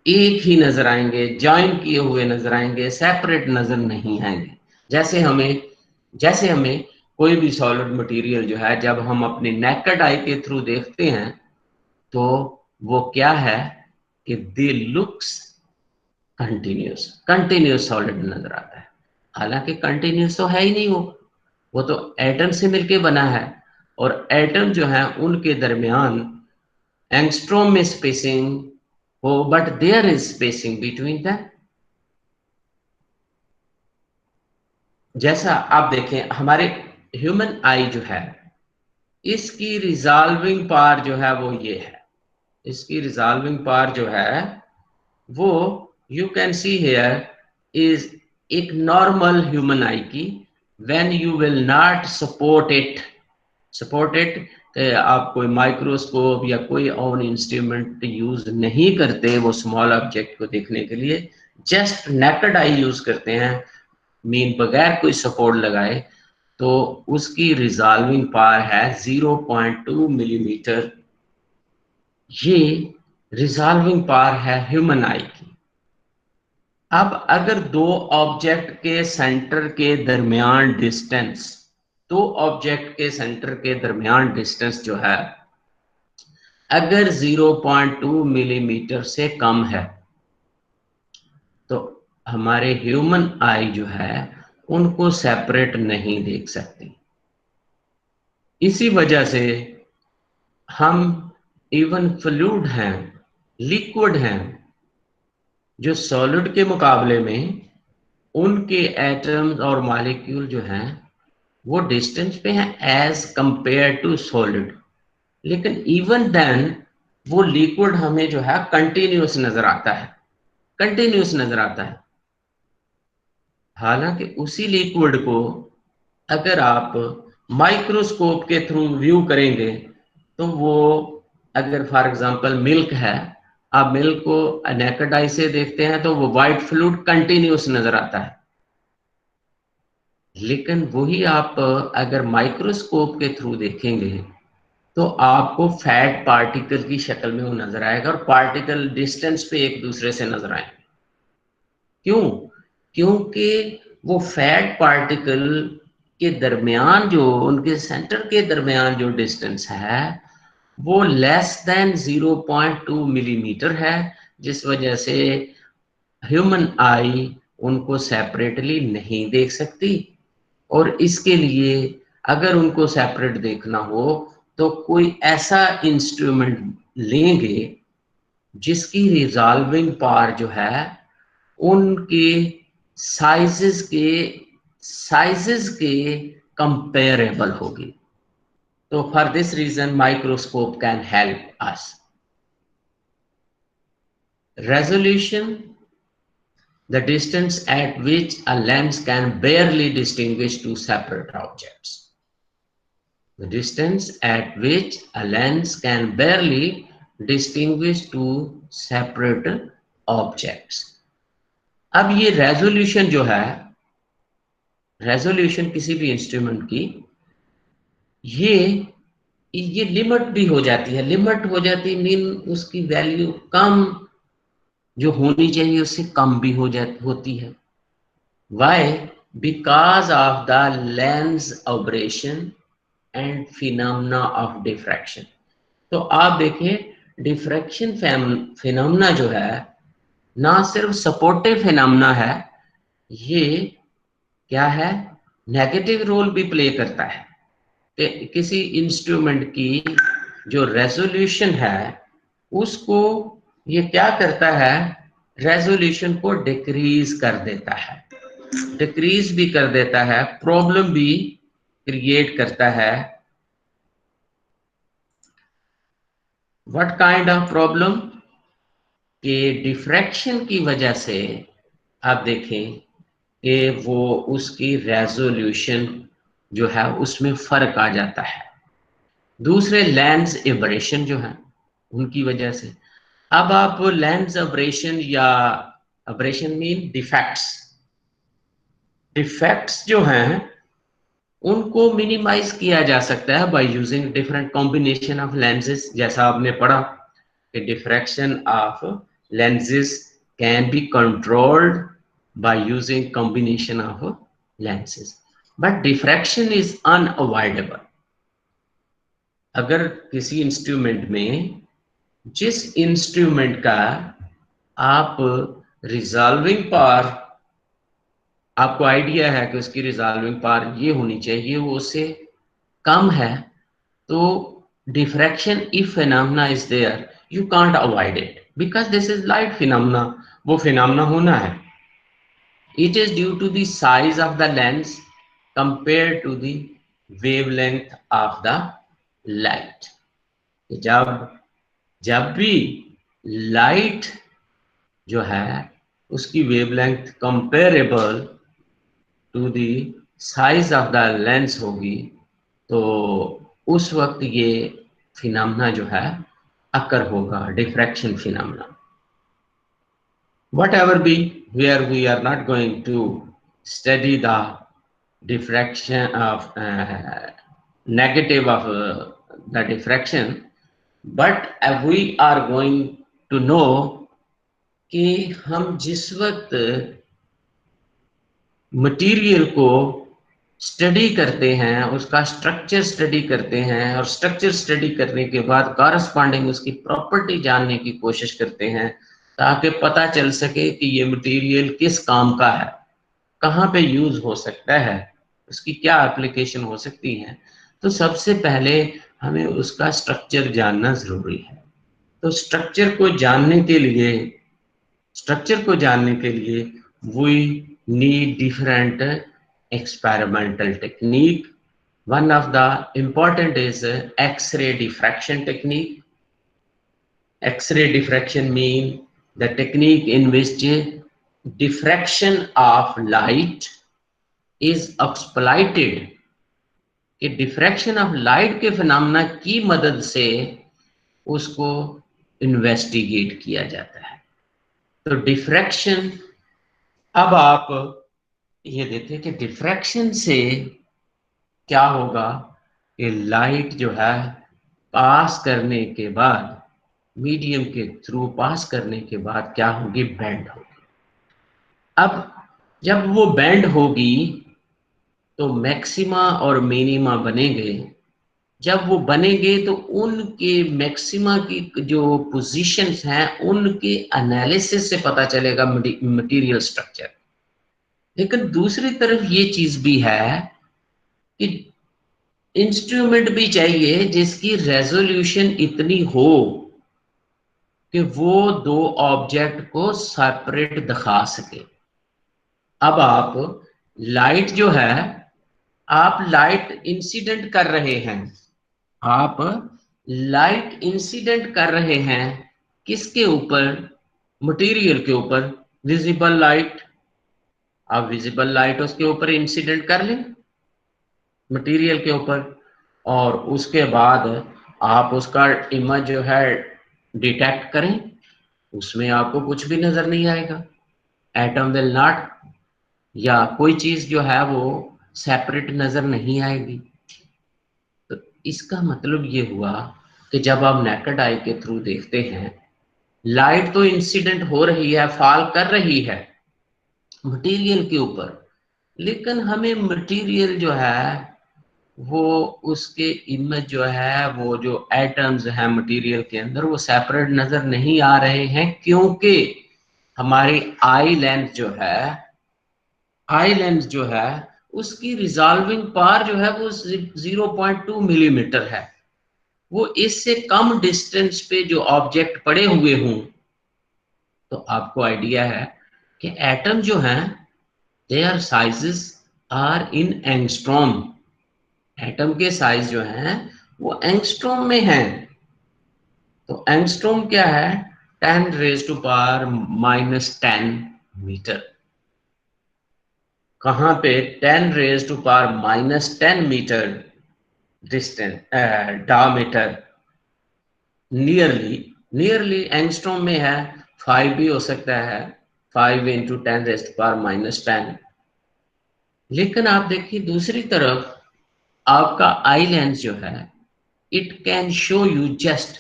एक ही नजर आएंगे, ज्वाइन किए हुए नजर आएंगे, सेपरेट नजर नहीं आएंगे। जैसे हमें कोई भी सॉलिड मटेरियल जो है, जब हम अपनी नेकेड आई के थ्रू देखते हैं तो वो क्या है कि दे लुक्स कंटिन्यूस सॉलिड नजर आता है। हालांकि कंटिन्यूस तो है ही नहीं, वो तो एटम से मिलके बना है, और एटम जो है उनके दरमियान एंगस्ट्रॉम में स्पेसिंग हो, but there is spacing between them. जैसा आप देखें, हमारे ह्यूमन आई जो है, इसकी रिजॉल्विंग पावर जो है वो ये है। इसकी रिजॉल्विंग पावर जो है वो you can see here is एक नॉर्मल ह्यूमन आई की, when you will not support it कि आप कोई माइक्रोस्कोप या कोई और इंस्ट्रूमेंट यूज नहीं करते वो स्मॉल ऑब्जेक्ट को देखने के लिए, जस्ट नेकेड आई यूज करते हैं, मीन बगैर कोई सपोर्ट लगाए, तो उसकी रिजॉल्विंग पावर है 0.2 मिलीमीटर। ये रिजॉल्विंग पावर है ह्यूमन आई की। अब अगर दो ऑब्जेक्ट के सेंटर के दरमियान डिस्टेंस, दो ऑब्जेक्ट के सेंटर के दरमियान डिस्टेंस जो है अगर 0.2 मिलीमीटर से कम है, तो हमारे ह्यूमन आई जो है उनको सेपरेट नहीं देख सकती। इसी वजह से हम इवन फ्लूइड हैं, लिक्विड हैं, जो सॉलिड के मुकाबले में उनके एटम्स और मॉलिक्यूल जो हैं वो डिस्टेंस पे हैं एज कंपेयर टू सॉलिड, लेकिन इवन देन वो लिक्विड हमें जो है कंटिन्यूस नजर आता है, कंटिन्यूस नजर आता है। हालांकि उसी लिक्विड को अगर आप माइक्रोस्कोप के थ्रू व्यू करेंगे तो वो, अगर फॉर एग्जांपल मिल्क है, आप मिल्क को नेकेड आई से देखते हैं तो वो वाइट फ्लूइड कंटिन्यूस नजर आता है, लेकिन वही आप अगर माइक्रोस्कोप के थ्रू देखेंगे तो आपको फैट पार्टिकल की शक्ल में वो नजर आएगा, और पार्टिकल डिस्टेंस पे एक दूसरे से नजर आएंगे। क्यों? क्योंकि वो फैट पार्टिकल के दरमियान जो, उनके सेंटर के दरमियान जो डिस्टेंस है वो लेस देन 0.2 मिलीमीटर है, जिस वजह से ह्यूमन आई उनको सेपरेटली नहीं देख सकती। और इसके लिए अगर उनको सेपरेट देखना हो तो कोई ऐसा इंस्ट्रूमेंट लेंगे जिसकी रिजॉल्विंग पावर जो है उनके साइजेस के कंपेरेबल होगी। तो for this reason microscope can help us. Resolution, the distance at which a lens can barely distinguish two separate objects. The distance at which a lens can barely distinguish two separate objects. अब ये resolution जो है, resolution किसी भी instrument की, ये limit भी हो जाती है, लिमिट हो जाती मीन उसकी वैल्यू कम जो होनी चाहिए उससे कम भी होती है। Why? Because of the lens aberration and phenomena of diffraction. तो आप देखें डिफ्रैक्शन फिनोमेना जो है ना सिर्फ सपोर्टिव फिनोमेना है, ये क्या है, नेगेटिव रोल भी प्ले करता है कि किसी इंस्ट्रूमेंट की जो रेजोल्यूशन है उसको ये क्या करता है, रेजोल्यूशन को डिक्रीज कर देता है, डिक्रीज भी कर देता है, प्रॉब्लम भी क्रिएट करता है। What kind of problem? कि डिफ्रैक्शन की वजह से आप देखें कि वो उसकी रेजोल्यूशन जो है उसमें फर्क आ जाता है। दूसरे लेंस एबरेशन जो है उनकी वजह से, अब आप लेंस एबरेशन या एबरेशन मीन डिफेक्ट्स जो हैं उनको मिनिमाइज किया जा सकता है by using different combination of lenses. जैसा आपने पढ़ा कि diffraction of lenses can be controlled by using combination of lenses, but diffraction is unavoidable. अगर किसी इंस्ट्रूमेंट में, जिस इंस्ट्रूमेंट का आप रिजॉल्विंग पावर, आपको आइडिया है कि उसकी रिजॉल्विंग पावर ये होनी चाहिए, वो उससे कम है, तो diffraction if phenomena is there you can't avoid it because this is light phenomena, वो फिनोमेना होना है। It is due to the size of the lens compare to the wavelength of the light. जब भी light जो है उसकी wavelength comparable to the size of the lens होगी, तो उस वक्त ये फिनोमेना जो है अकर होगा, diffraction phenomena. Whatever be, where we are not going to study the diffraction of negative of the diffraction, but we are going to know कि हम जिस वक्त मटेरियल को स्टडी करते हैं, उसका स्ट्रक्चर स्टडी करते हैं, और स्ट्रक्चर स्टडी करने के बाद कॉरस्पॉन्डिंग उसकी प्रॉपर्टी जानने की कोशिश करते हैं, ताकि पता चल सके कि ये मटेरियल किस काम का है, कहाँ पे यूज हो सकता है, उसकी क्या एप्लीकेशन हो सकती है। तो सबसे पहले हमें उसका स्ट्रक्चर जानना जरूरी है। तो स्ट्रक्चर को जानने के लिए we need different experimental technique. One of the important is X-ray diffraction technique. X-ray diffraction means the technique in which diffraction of light is exploited. कि diffraction of light के phenomena की मदद से उसको investigate किया जाता है। तो diffraction, अब आप ये देखें कि डिफ्रैक्शन से क्या होगा कि लाइट जो है पास करने के बाद, मीडियम के थ्रू पास करने के बाद क्या होगी, बेंड होगी। अब जब वो बेंड होगी तो मैक्सिमा और मिनिमा बनेंगे। जब वो बनेंगे तो उनके मैक्सिमा की जो पोजीशंस हैं उनके एनालिसिस से पता चलेगा मटेरियल स्ट्रक्चर। लेकिन दूसरी तरफ ये चीज भी है कि इंस्ट्रूमेंट भी चाहिए जिसकी रेजोल्यूशन इतनी हो कि वो दो ऑब्जेक्ट को सेपरेट दिखा सके। अब आप लाइट जो है, आप लाइट इंसिडेंट कर रहे हैं, आप लाइट इंसिडेंट कर रहे हैं किसके ऊपर, मटेरियल के ऊपर, विजिबल लाइट। आप विजिबल लाइट उसके ऊपर इंसिडेंट कर लें मटेरियल के ऊपर, और उसके बाद आप उसका इमेज जो है डिटेक्ट करें, उसमें आपको कुछ भी नजर नहीं आएगा, एटम विल नॉट, या कोई चीज जो है वो सेपरेट नजर नहीं आएगी। तो इसका मतलब ये हुआ कि जब आप नेकेड आई के थ्रू देखते हैं, लाइट तो इंसिडेंट हो रही है, फॉल कर रही है मटेरियल के ऊपर, लेकिन हमें मटेरियल जो है वो उसके इमेज जो है, वो जो एटम्स हैं मटेरियल के अंदर, वो सेपरेट नजर नहीं आ रहे हैं, क्योंकि हमारी आई लेंस जो है उसकी रिजॉल्विंग पावर जो है वो 0.2 मिलीमीटर है। वो इससे कम डिस्टेंस पे जो ऑब्जेक्ट पड़े हुए हों, तो आपको आइडिया है कि एटम जो हैं their sizes are in angstrom. Atom के साइज जो हैं वो एंगस्ट्रॉम में हैं। तो एंगस्ट्रॉम क्या है, 10⁻⁻10 मीटर। कहां पे, 10⁻⁻10 metre distance, diameter, nearly angstrom में है। 5 भी हो सकता है, 5 × 10⁻⁻10। लेकिन आप देखिए दूसरी तरफ आपका आई लेंस जो है, it can show you just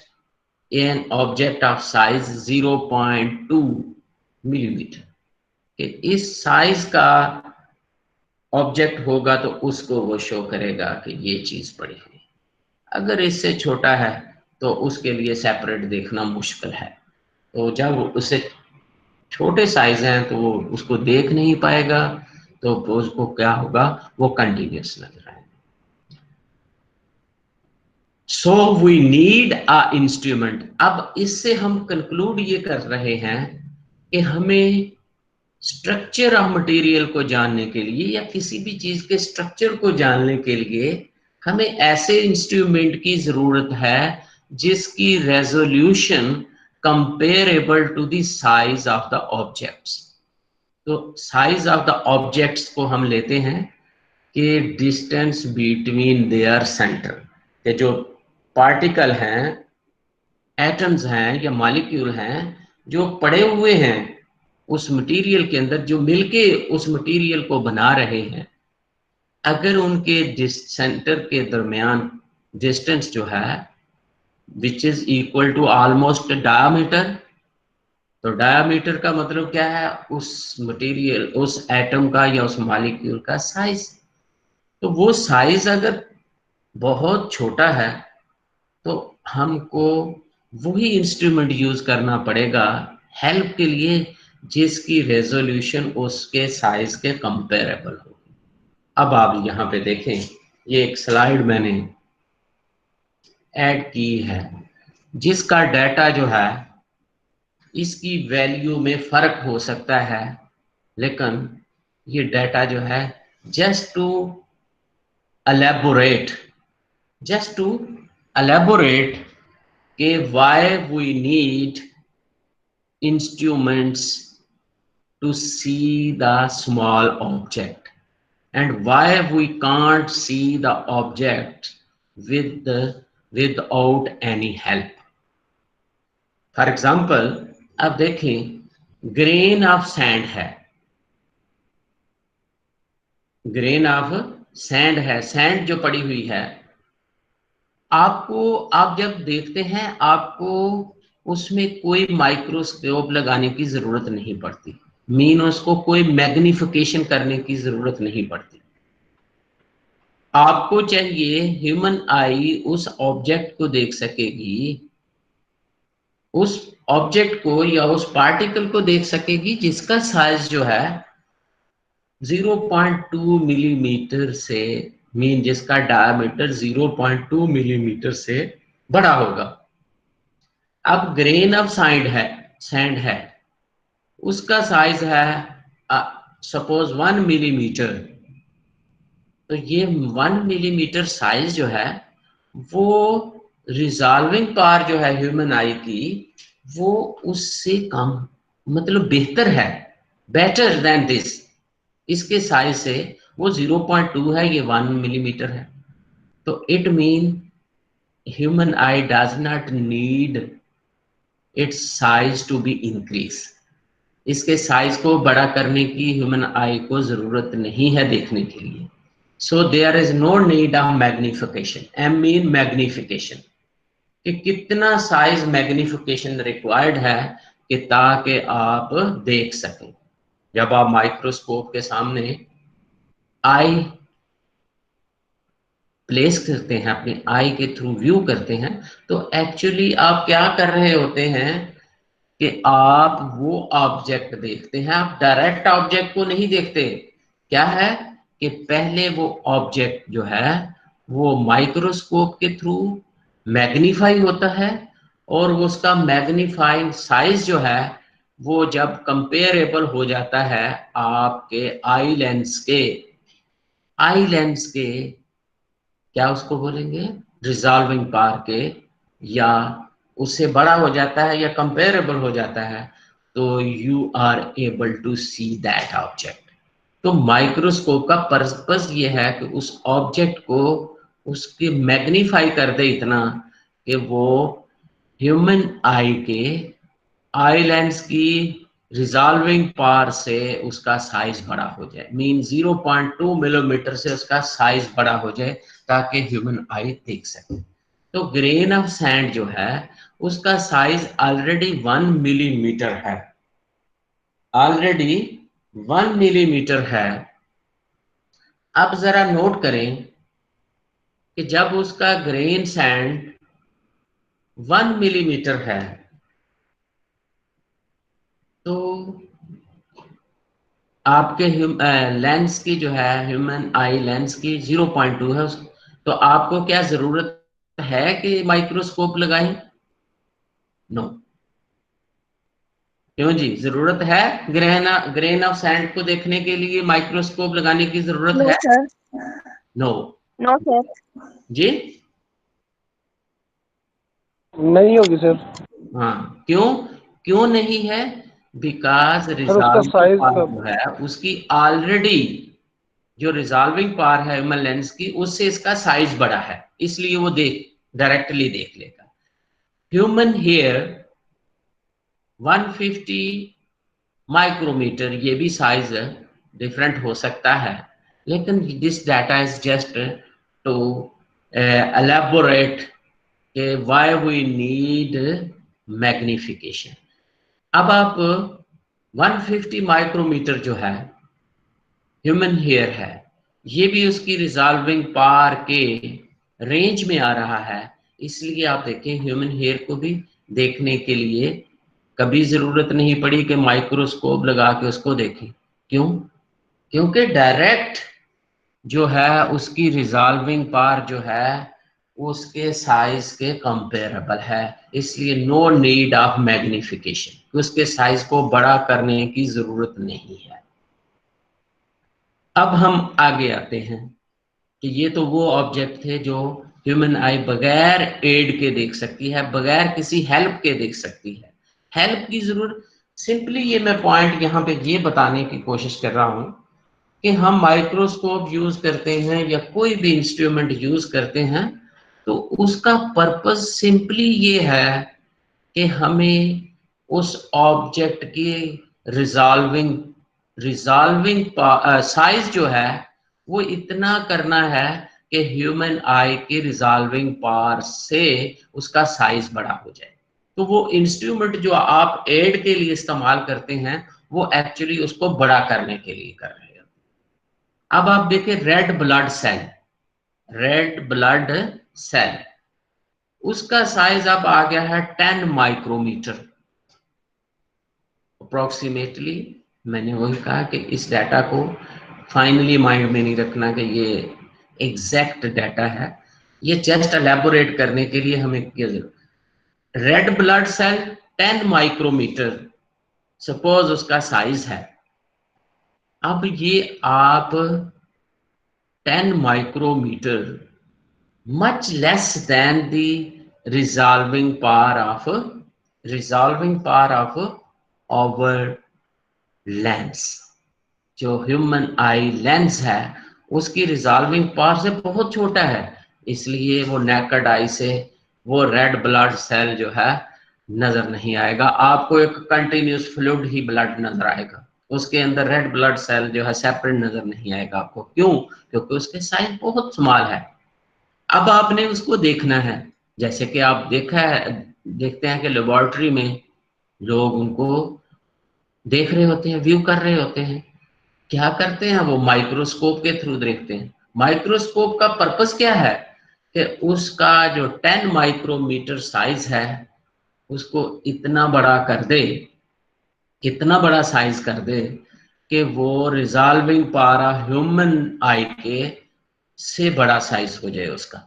an object of size 0.2 millimetre. कि इस साइज का ऑब्जेक्ट होगा तो उसको वो शो करेगा कि ये चीज पड़ी है। अगर इससे छोटा है तो उसके लिए सेपरेट देखना मुश्किल है। तो जब उससे छोटे साइज हैं तो वो उसको देख नहीं पाएगा, तो उसको क्या होगा, वो कंटिन्यूस नजर आएगा। So we need a instrument. अब इससे हम कंक्लूड ये कर रहे हैं कि हमें स्ट्रक्चर ऑफ मटेरियल को जानने के लिए या किसी भी चीज के स्ट्रक्चर को जानने के लिए हमें ऐसे इंस्ट्रूमेंट की जरूरत है जिसकी resolution comparable to the size of the objects. तो साइज ऑफ द ऑब्जेक्ट्स को हम लेते हैं कि डिस्टेंस बिटवीन देयर सेंटर, कि जो पार्टिकल हैं, एटम्स हैं या मॉलिक्यूल हैं जो पड़े हुए हैं उस मटेरियल के अंदर, जो मिलके उस मटेरियल को बना रहे हैं, अगर उनके सेंटर के दरमियान डिस्टेंस जो है which is equal to almost diameter, तो डायमीटर का मतलब क्या है, उस मटेरियल, उस एटम का या उस मॉलिक्यूल का साइज। तो वो साइज अगर बहुत छोटा है तो हमको वही इंस्ट्रूमेंट यूज करना पड़ेगा हेल्प के लिए जिसकी रेजोल्यूशन उसके साइज के कंपेरेबल हो। अब आप यहाँ पे देखें, ये एक स्लाइड मैंने ऐड की है जिसका डाटा जो है इसकी वैल्यू में फर्क हो सकता है, लेकिन ये डाटा जो है just to elaborate just to elaborate कि why we need instruments to see the small object and why we can't see the object without any help. For example, अब देखें grain of sand है, grain of sand है, sand जो पड़ी हुई है, आपको, आप जब देखते हैं आपको उसमें कोई माइक्रोस्कोप लगाने की जरूरत नहीं पड़ती, मीन उसको कोई मैग्निफिकेशन करने की जरूरत नहीं पड़ती। आपको चाहिए ह्यूमन आई उस ऑब्जेक्ट को देख सकेगी, उस ऑब्जेक्ट को या उस पार्टिकल को देख सकेगी जिसका साइज जो है 0.2 मिलीमीटर से, मीन जिसका डायमीटर 0.2 मिलीमीटर से बड़ा होगा। अब ग्रेन ऑफ सैंड है, उसका साइज है सपोज 1 मिलीमीटर, तो ये 1 मिलीमीटर साइज जो है वो रिजॉल्विंग पावर जो है ह्यूमन आई की वो उससे कम, मतलब बेहतर है, बेटर देन दिस, इसके साइज से वो 0.2 है, ये 1 मिलीमीटर है। तो it mean human eye does not need its size to be increase, इसके साइज को बड़ा करने की ह्यूमन आई को जरूरत नहीं है देखने के लिए। So there is no need of magnification, um mean magnification, कि कितना साइज मैग्निफिकेशन रिक्वायर्ड है कि ताकि आप देख सकें। जब आप माइक्रोस्कोप के सामने आई प्लेस करते हैं, अपने आई के थ्रू व्यू करते हैं, तो एक्चुअली आप क्या कर रहे होते हैं कि आप वो ऑब्जेक्ट देखते हैं, आप डायरेक्ट ऑब्जेक्ट को नहीं देखते। क्या है कि पहले वो ऑब्जेक्ट जो है वो माइक्रोस्कोप के थ्रू मैग्नीफाई होता है और उसका मैग्नीफाइंग साइज जो है वो जब कंपेरेबल हो जाता है आपके आई लेंस के क्या उसको बोलेंगे, रिजॉल्विंग पावर के, या उससे बड़ा हो जाता है या कंपेरेबल हो जाता है, तो you are able to see that object. तो माइक्रोस्कोप का पर्पस ये है कि उस ऑब्जेक्ट को उसके मैग्नीफाई कर दे इतना कि वो ह्यूमन आई के आई लेंस की रिजॉल्विंग पावर से उसका साइज बड़ा हो जाए, मीन 0.2 मिलीमीटर से उसका साइज बड़ा हो जाए ताकि ह्यूमन आई देख सके। तो ग्रेन ऑफ सैंड जो है उसका साइज ऑलरेडी 1 मिलीमीटर है, ऑलरेडी 1 मिलीमीटर है। अब जरा नोट करें कि जब उसका ग्रेन सैंड 1 मिलीमीटर है तो आपके लेंस की जो है ह्यूमन आई लेंस की 0.2 है, तो आपको क्या जरूरत है कि माइक्रोस्कोप लगाएं? नो। क्यों जी, जरूरत है ग्रेन ऑफ सैंड को देखने के लिए माइक्रोस्कोप लगाने की जरूरत नो है? Sir, no. No sir. जी नहीं होगी सर। हाँ, क्यों नहीं है? बिकॉज सर उसका रिजॉल्विंग साइज पावर जो है उसकी ऑलरेडी जो रिजॉल्विंग पावर है ह्यूमन लेंस की, उससे इसका साइज बड़ा है, इसलिए वो डायरेक्टली देख लेगा। ह्यूमन हेयर 150 माइक्रोमीटर, ये भी साइज डिफरेंट हो सकता है, लेकिन this data is just to elaborate कि व्हाई वी नीड मैग्निफिकेशन। अब आप 150 माइक्रोमीटर जो है ह्यूमन हेयर है, ये भी उसकी रिजॉल्विंग पावर के रेंज में आ रहा है, इसलिए आप देखें ह्यूमन हेयर को भी देखने के लिए कभी जरूरत नहीं पड़ी कि माइक्रोस्कोप लगा के उसको देखें। क्यों? क्योंकि डायरेक्ट जो है उसकी रिजॉल्विंग पावर जो है उसके साइज के कंपेरेबल है, इसलिए नो नीड ऑफ मैग्निफिकेशन, उसके साइज को बड़ा करने की जरूरत नहीं है। अब हम आगे आते हैं कि ये तो वो ऑब्जेक्ट थे जो ह्यूमन आई बगैर एड के देख सकती है, बगैर किसी हेल्प के देख सकती है। हेल्प की जरूरत, सिंपली ये मैं पॉइंट यहाँ पे ये बताने की कोशिश कर रहा हूँ कि हम माइक्रोस्कोप यूज करते हैं या कोई भी इंस्ट्रूमेंट यूज करते हैं, तो उसका पर्पस सिंपली ये है कि हमें उस ऑब्जेक्ट की रिजॉल्विंग साइज जो है वो इतना करना है कि ह्यूमन आई की रिजॉल्विंग पावर से उसका साइज बड़ा हो जाए। तो वो इंस्ट्रूमेंट जो आप एड के लिए इस्तेमाल करते हैं वो एक्चुअली उसको बड़ा करने के लिए कर रहे हैं। अब आप देखिए रेड ब्लड सेल, उसका साइज अब आ गया है 10 माइक्रोमीटर अप्रोक्सीमेटली। मैंने वही कहा कि इस डाटा को फाइनली माइंड में नहीं रखना कि ये एग्जैक्ट डाटा है, ये जस्ट एलैबोरेट करने के लिए हमें क्या जरूरत। Red blood cell 10 micrometre suppose उसका साइज है। अब ये आप 10 micrometre much less than the resolving power of our lens। जो ह्यूमन आई लेंस है उसकी रिजॉल्विंग पावर से बहुत छोटा है, इसलिए वो नेकेड आई से वो रेड ब्लड सेल जो है नजर नहीं आएगा। आपको एक कंटिन्यूस फ्लूइड ही ब्लड नजर आएगा, उसके अंदर रेड ब्लड सेल जो है सेपरेट नजर नहीं आएगा आपको। क्यों? क्योंकि उसके साइज बहुत स्मॉल है। अब आपने उसको देखना है, जैसे कि आप देखते हैं कि लेबोरेटरी में लोग उनको देख रहे होते हैं, व्यू कर रहे होते हैं। क्या करते हैं? वो माइक्रोस्कोप के थ्रू देखते हैं। माइक्रोस्कोप का पर्पस क्या है कि उसका जो 10 माइक्रोमीटर साइज है उसको इतना बड़ा कर दे, इतना बड़ा साइज कर दे कि वो रिजॉल्विंग पावर ह्यूमन आई के से बड़ा साइज हो जाए उसका।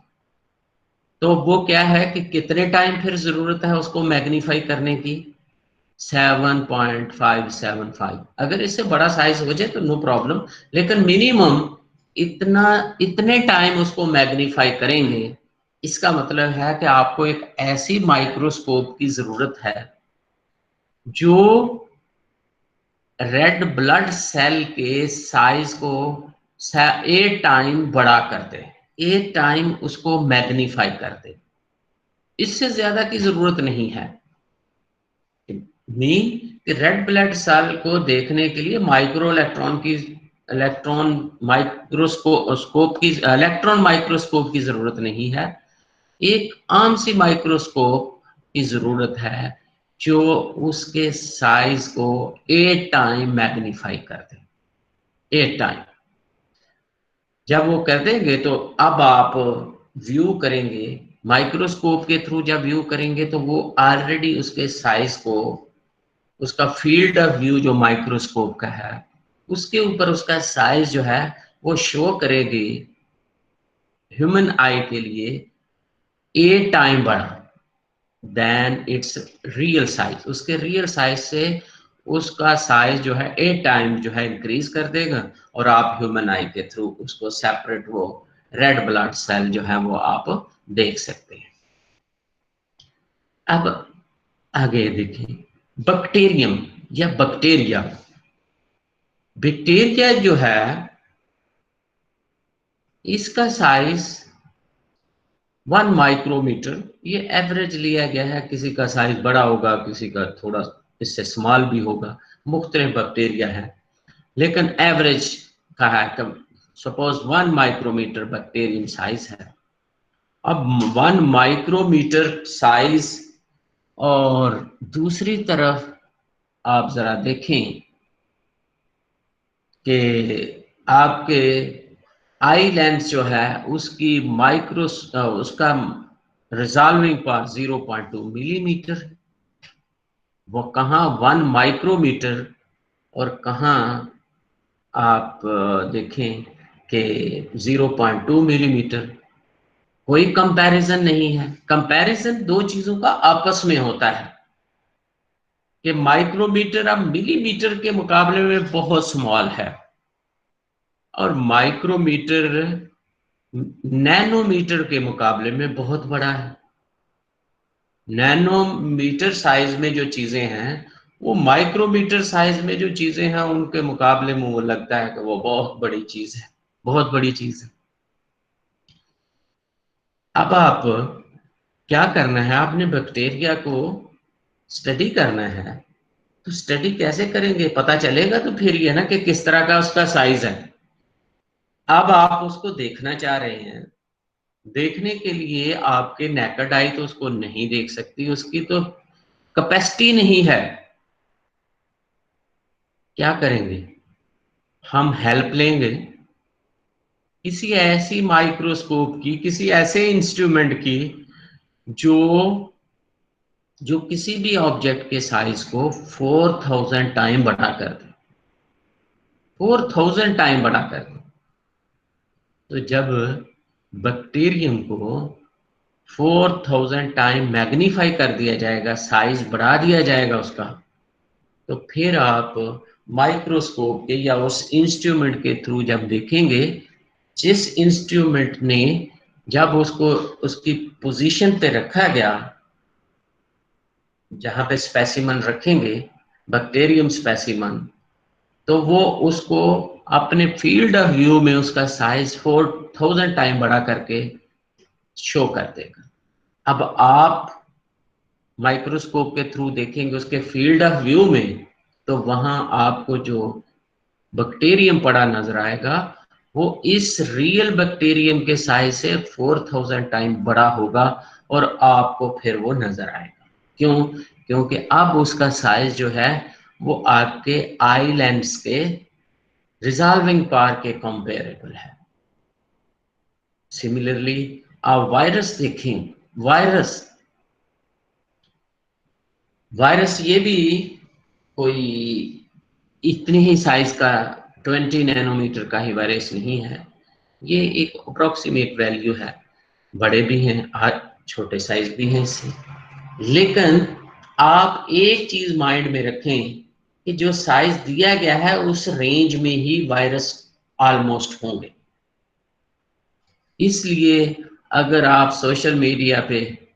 तो वो क्या है कि कितने टाइम फिर जरूरत है उसको मैग्नीफाई करने की? 7.575। अगर इससे बड़ा साइज हो जाए तो नो प्रॉब्लम, लेकिन मिनिमम इतने टाइम उसको मैग्नीफाई करेंगे। इसका मतलब है कि आपको एक ऐसी माइक्रोस्कोप की जरूरत है जो रेड ब्लड सेल के साइज को 8 टाइम बड़ा कर दे, 8 टाइम उसको मैग्नीफाई कर दे। इससे ज्यादा की जरूरत नहीं है। कि रेड ब्लड सेल को देखने के लिए इलेक्ट्रॉन माइक्रोस्कोप की जरूरत नहीं है। एक आम सी माइक्रोस्कोप की जरूरत है जो उसके साइज को 8 टाइम मैग्नीफाई कर दे, 8 टाइम। जब वो कर देंगे तो अब आप व्यू करेंगे माइक्रोस्कोप के थ्रू, जब व्यू करेंगे तो वो ऑलरेडी उसके साइज को, उसका फील्ड ऑफ व्यू जो माइक्रोस्कोप का है उसके ऊपर उसका साइज जो है वो शो करेगी ह्यूमन आई के लिए 8 टाइम बड़ा देन इट्स रियल साइज। उसके रियल साइज से उसका साइज जो है 8 टाइम जो है इंक्रीज कर देगा और आप ह्यूमन आई के थ्रू उसको सेपरेट वो रेड ब्लड सेल जो है वो आप देख सकते हैं। अब आगे देखिए बैक्टीरियम या बैक्टीरिया। बैक्टीरिया जो है इसका साइज 1 माइक्रोमीटर, ये एवरेज लिया गया है। किसी का साइज बड़ा होगा, किसी का थोड़ा इससे स्मॉल भी होगा, मुख्तलिफ बैक्टीरिया है, लेकिन एवरेज का है। सपोज 1 माइक्रोमीटर बैक्टीरियम साइज है। अब 1 माइक्रोमीटर साइज, और दूसरी तरफ आप जरा देखें कि आपके आई लेंस जो है उसकी उसका रिजॉल्विंग पावर 0.2 मिलीमीटर, वो कहाँ 1 माइक्रोमीटर और कहाँ आप देखें कि 0.2 मिलीमीटर। कोई कंपैरिजन नहीं है। कंपैरिजन दो चीजों का आपस में होता है कि माइक्रोमीटर अब मिलीमीटर के मुकाबले में बहुत स्मॉल है, और माइक्रोमीटर नैनोमीटर के मुकाबले में बहुत बड़ा है। नैनोमीटर साइज में जो चीजें हैं वो माइक्रोमीटर साइज में जो चीजें हैं उनके मुकाबले में वो लगता है कि वो बहुत बड़ी चीज है, बहुत बड़ी चीज है। अब आप क्या करना है, आपने बैक्टीरिया को स्टडी करना है, तो स्टडी कैसे करेंगे? पता चलेगा तो फिर ये ना कि किस तरह का उसका साइज है। अब आप उसको देखना चाह रहे हैं, देखने के लिए आपके नेकेड आई तो उसको नहीं देख सकती, उसकी तो कैपेसिटी नहीं है। क्या करेंगे? हम हेल्प लेंगे किसी ऐसी माइक्रोस्कोप की, किसी ऐसे इंस्ट्रूमेंट की जो किसी भी ऑब्जेक्ट के साइज को 4000 टाइम बड़ा कर दे, 4000 टाइम बड़ा कर दे। तो जब बैक्टीरियम को 4000 टाइम मैग्नीफाई कर दिया जाएगा, साइज बढ़ा दिया जाएगा उसका, तो फिर आप माइक्रोस्कोप के या उस इंस्ट्रूमेंट के थ्रू जब देखेंगे, जिस इंस्ट्रूमेंट ने जब उसको उसकी पोजीशन पे रखा गया, जहां पे स्पेसिमन रखेंगे, बैक्टीरियम स्पेसिमन, तो वो उसको अपने फील्ड ऑफ व्यू में उसका साइज 4000 टाइम बड़ा करके शो कर देगा। अब आप माइक्रोस्कोप के थ्रू देखेंगे उसके फील्ड ऑफ व्यू में, तो वहां आपको जो बैक्टीरियम पड़ा नजर आएगा वो इस रियल बैक्टीरियम के साइज से 4000 टाइम बड़ा होगा, और आपको फिर वो नजर आएगा। क्यों? क्योंकि अब उसका साइज जो है वो आपके आई लेंस के रिजॉल्विंग पावर के कंपेरेबल है। सिमिलरली आप वायरस देखें, वायरस ये भी कोई इतनी ही साइज का 20 नैनोमीटर का ही वायरस नहीं है, ये एक अप्रोक्सीमेट वैल्यू है। बड़े भी हैं, छोटे साइज भी हैं इससे। लेकिन आप एक चीज माइंड में रखें कि जो साइज दिया गया है उस रेंज में ही वायरस ऑलमोस्ट होंगे। इसलिए अगर आप सोशल मीडिया पे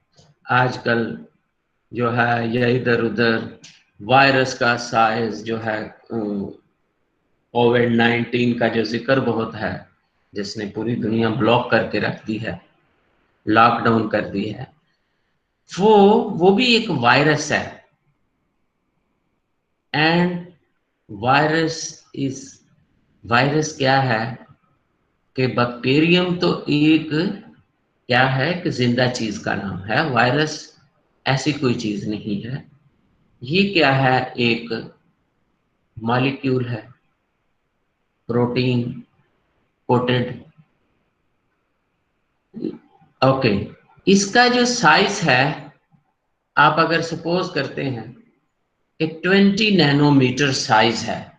आजकल जो है या इधर उधर वायरस का साइज जो है, कोविड-19 का जो जिक्र बहुत है, जिसने पूरी दुनिया ब्लॉक करके रख दी है, लॉकडाउन कर दी है, वो भी एक वायरस है। एंड वायरस क्या है कि बैक्टीरियम तो एक क्या है कि जिंदा चीज का नाम है, वायरस ऐसी कोई चीज नहीं है। ये क्या है? एक मॉलिक्यूल है, प्रोटीन कोटेड। ओके, इसका जो साइज है, आप अगर सपोज करते हैं कि 20 नैनोमीटर साइज है,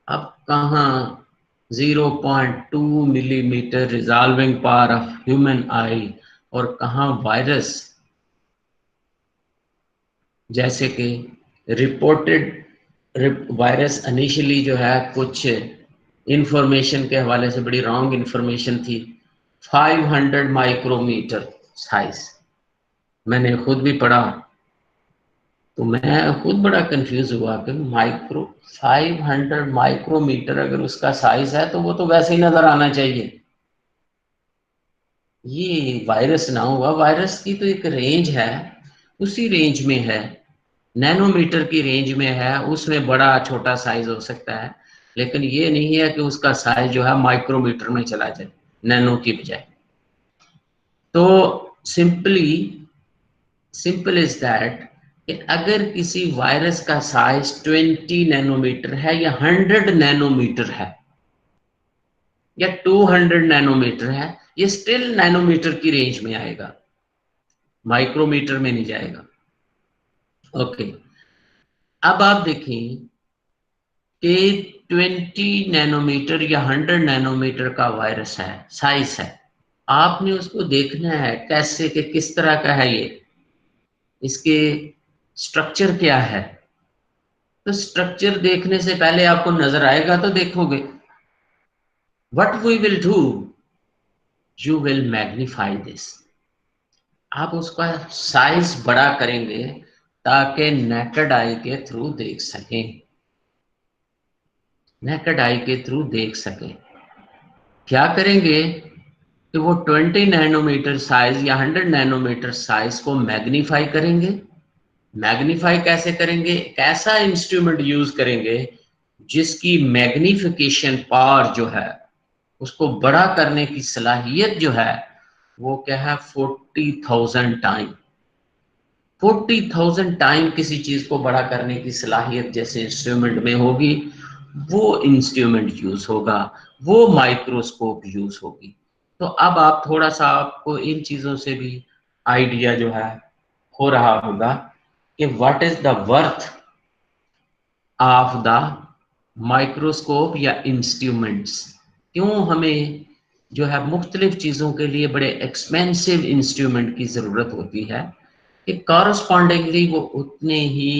अब कहाँ 0.2 millimetre resolving power of human आई, और कहाँ वायरस। जैसे कि रिपोर्टेड वायरस इनिशियली जो है कुछ इंफॉर्मेशन के हवाले से बड़ी रॉन्ग इंफॉर्मेशन थी, 500 माइक्रोमीटर साइज। मैंने खुद भी पढ़ा तो मैं खुद बड़ा कंफ्यूज हुआ कि 500 माइक्रोमीटर अगर उसका साइज है तो वो तो वैसे ही नजर आना चाहिए। ये वायरस ना हुआ, वायरस की तो एक रेंज है, उसी रेंज में है, नैनोमीटर की रेंज में है, उसमें बड़ा छोटा साइज हो सकता है, लेकिन ये नहीं है कि उसका साइज जो है माइक्रोमीटर में चला जाए, नैनो की बजाय। तो सिंपल इज दैट कि अगर किसी वायरस का साइज 20 नैनोमीटर है या 100 नैनोमीटर है या 200 नैनोमीटर है, ये स्टिल नैनोमीटर की रेंज में आएगा, माइक्रोमीटर में नहीं जाएगा। ओके, अब आप देखें कि 20 नैनोमीटर या 100 नैनोमीटर का वायरस है, साइज है, आपने उसको देखना है कैसे, कि किस तरह का है, ये इसके स्ट्रक्चर क्या है। तो स्ट्रक्चर देखने से पहले आपको नजर आएगा तो देखोगे, what we will do, you will magnify this, आप उसका साइज बड़ा करेंगे ताकि नेकेड आई के थ्रू देख सकें, नेकेड आई के थ्रू देख सकें। क्या करेंगे कि वो 20 नैनोमीटर साइज या 100 नैनोमीटर साइज को मैग्नीफाई करेंगे। मैग्नीफाई कैसे करेंगे, एक ऐसा इंस्ट्रूमेंट यूज करेंगे जिसकी मैग्निफिकेशन पावर जो है, उसको बड़ा करने की सलाहियत जो है, वो क्या है, 40,000 टाइम। 40,000 टाइम किसी चीज को बड़ा करने की सलाहियत जैसे इंस्ट्रूमेंट में होगी, वो इंस्ट्रूमेंट यूज होगा, वो माइक्रोस्कोप यूज होगी। तो अब आप थोड़ा सा, आपको इन चीजों से भी आइडिया जो है हो रहा होगा कि what is the worth of the microscope या इंस्ट्रूमेंट्स। क्यों हमें जो है मुख्तलिफ चीज़ों के लिए बड़े एक्सपेंसिव इंस्ट्रूमेंट की ज़रूरत होती है, कि कॉरस्पॉन्डिंगली वो उतने ही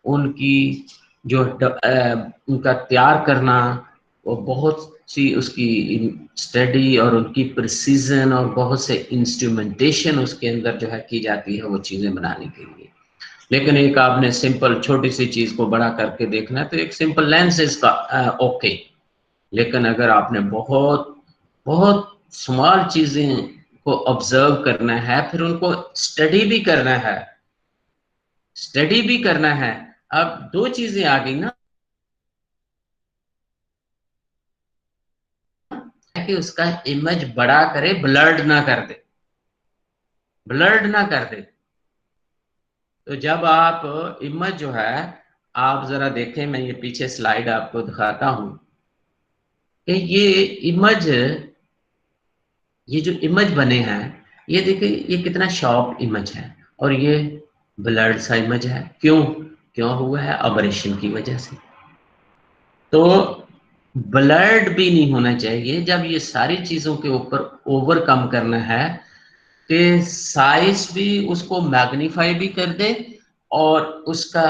उनकी जो उनका तैयार करना, वो बहुत सी उसकी स्टडी और उनकी प्रिसीजन और बहुत से इंस्ट्रूमेंटेशन उसके अंदर जो है की जाती है वो चीज़ें बनाने के लिए। लेकिन एक आपने सिंपल छोटी सी चीज को बड़ा करके देखना है तो एक सिंपल लेंस इसका ओके, लेकिन अगर आपने बहुत बहुत स्मॉल चीजें को ऑब्जर्व करना है, फिर उनको स्टडी भी करना है, स्टडी भी करना है। अब दो चीजें आ गई ना, कि उसका इमेज बड़ा करे, ब्लर्ड ना कर दे, ब्लर्ड ना कर दे। तो जब आप इमेज जो है, आप जरा देखें, मैं ये पीछे स्लाइड आपको दिखाता हूं कि ये जो इमेज बने हैं, ये देखिए ये कितना शॉर्प इमेज है, और ये ब्लर्ड सा इमेज है। क्यों क्यों हुआ है, ऑपरेशन की वजह से। तो ब्लर्ड भी नहीं होना चाहिए जब ये सारी चीजों के ऊपर ओवरकम करना है, कि साइज भी उसको मैग्नीफाई भी कर दे और उसका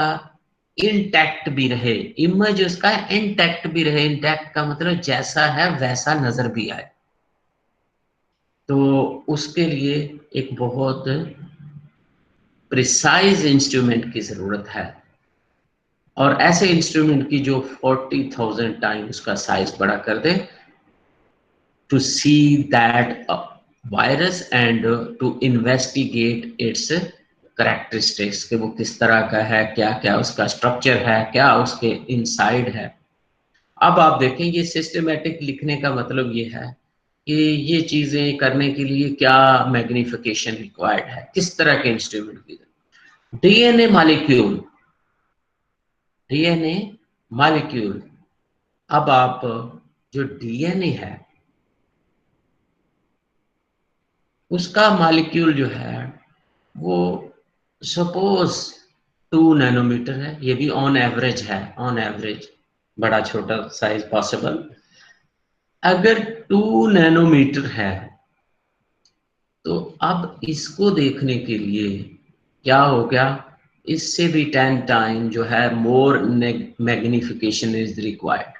इंटैक्ट भी रहे, इमेज उसका इंटैक्ट भी रहे। इंटैक्ट का मतलब जैसा है वैसा नजर भी आए। तो उसके लिए एक बहुत प्रिसाइज इंस्ट्रूमेंट की जरूरत है, और ऐसे इंस्ट्रूमेंट की जो 40,000 टाइम उसका साइज बड़ा कर दे, to see that virus and to investigate its characteristics, कि वो किस तरह का है, क्या क्या उसका स्ट्रक्चर है, क्या उसके इनसाइड है। अब आप देखें, ये सिस्टमेटिक लिखने का मतलब ये है कि ये चीजें करने के लिए क्या मैग्निफिकेशन रिक्वायर्ड है, किस तरह के इंस्ट्रूमेंट की। DNA molecule, DNA molecule. अब आप जो डीएनए है उसका मॉलिक्यूल जो है वो सपोज 2 नैनोमीटर है, ये भी ऑन एवरेज है, ऑन एवरेज, बड़ा छोटा साइज पॉसिबल। अगर 2 नैनोमीटर है तो अब इसको देखने के लिए क्या हो गया, इससे भी 10 टाइम जो है मोर मैग्निफिकेशन इज रिक्वायर्ड।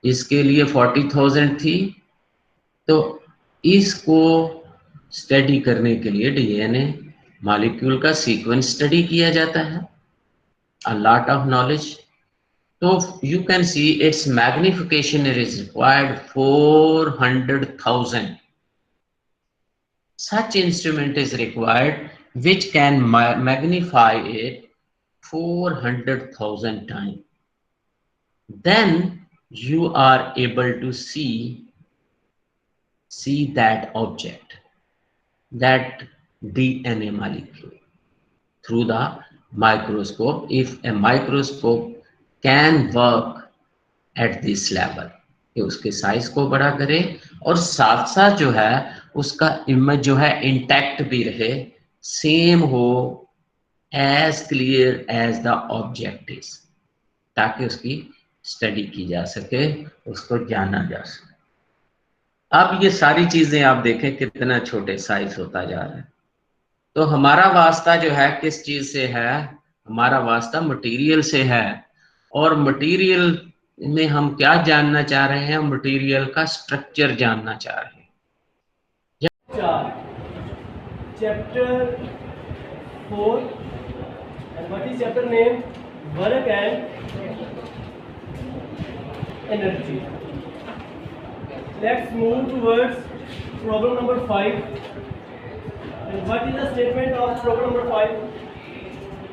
इसके लिए 40,000 थी, तो इसको स्टडी करने के लिए डीएनए मॉलिक्यूल का सीक्वेंस स्टडी किया जाता है, अ लॉट ऑफ नॉलेज। तो you can see it's magnification is required 400,000, such instrument is required which can magnify it 400,000 times. Then you are able to see that object, that DNA molecule through the microscope, if a microscope can work at this level, कि उसके size को बड़ा करे और साथ साथ जो है उसका इमेज जो है इंटैक्ट भी रहे, सेम हो, as clear as the object is, ताकि उसकी स्टडी की जा सके, उसको जाना जा सके। अब ये सारी चीजें आप देखें कितना छोटे साइज होता जा रहा है। तो हमारा वास्ता जो है किस चीज से है? हमारा वास्ता मटेरियल से है, और मटेरियल में हम क्या जानना चाह रहे हैं? मटेरियल का स्ट्रक्चर जानना चाह रहे हैं। Chapter 4 and what is chapter name? Work and energy. Let's move towards problem number 5. And what is the statement of problem number 5?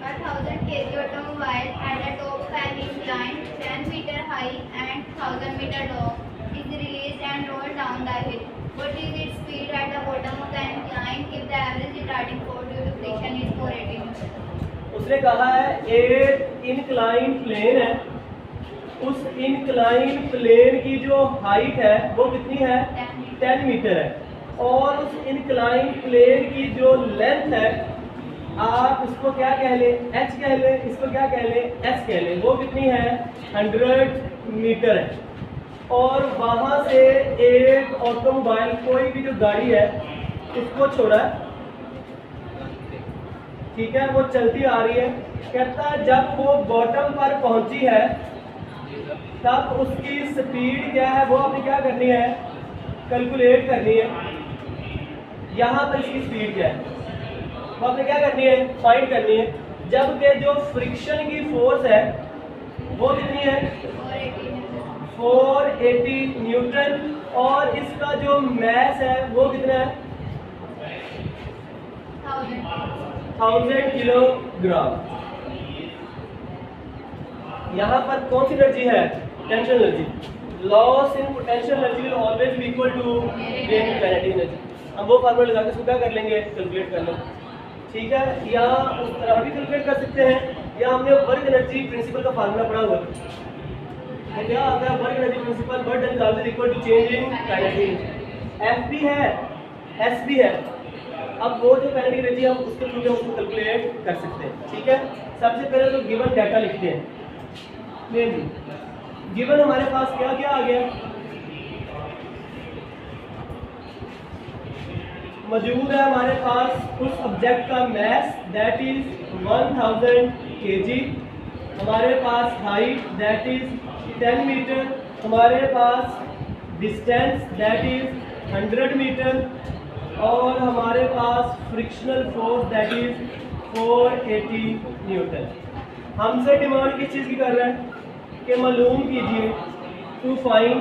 A 1000 kg automobile at the top an incline 10 meter high and 1000 meter long is released and rolled down the hill. What is its speed at the bottom of the incline if the average retarding force due to friction is 480 Newton? उसने कहा है एक incline plane है, उस incline plane की जो height है वो कितनी है? 10 मीटर है, और उस इनक्लाइन प्लेन की जो लेंथ है, आप इसको क्या कह लें? h कह लें, इसको क्या कह लें? s कह लें, वो कितनी है? 100 मीटर है। और वहां से एक ऑटोमोबाइल, कोई भी जो गाड़ी है, इसको छोड़ा है, ठीक है, वो चलती आ रही है। कहता है जब वो बॉटम पर पहुंची है तब उसकी स्पीड क्या है, वो आपने क्या करनी है? कैलकुलेट करनी है। यहाँ पर इसकी स्पीड क्या है वो आपने क्या करनी है? फाइंड करनी है। जबकि जो फ्रिक्शन की फोर्स है वो कितनी है? 480 न्यूटन, और इसका जो मैस है वो कितना है? 1000 किलोग्राम। यहाँ पर कौन सी एनर्जी है? Potential energy. Loss in potential energy will always be equal to gain in kinetic energy. हम वो फार्मूला लगा के इसको क्या कर लेंगे? कैलकुलेट कर लेंगे, ठीक है। या उस तरह भी कैलकुलेट कर सकते हैं, या हमने वर्क एनर्जी प्रिंसिपल का फार्मूला पढ़ा हुआ है, क्या आता है? Work energy principle, work done is always equal to change in kinetic energy. F भी है, एस भी है। अब वो जो काइनेटिक एनर्जी हम उसके थ्रू हम उसको कैलकुलेट कर सकते हैं, ठीक है। सबसे पहले तो गिवन डाटा लिखते हैं। गिवन हमारे पास क्या क्या आ गया? मौजूद है हमारे पास उस ऑब्जेक्ट का मैस दैट इज 1000 kg, हमारे पास हाइट दैट इज 10 मीटर, हमारे पास डिस्टेंस दैट इज 100 मीटर, और हमारे पास frictional force that is 480 newton. हमसे डिमांड किस चीज़ की कर रहा है? कि मालूम कीजिए, टू फाइंड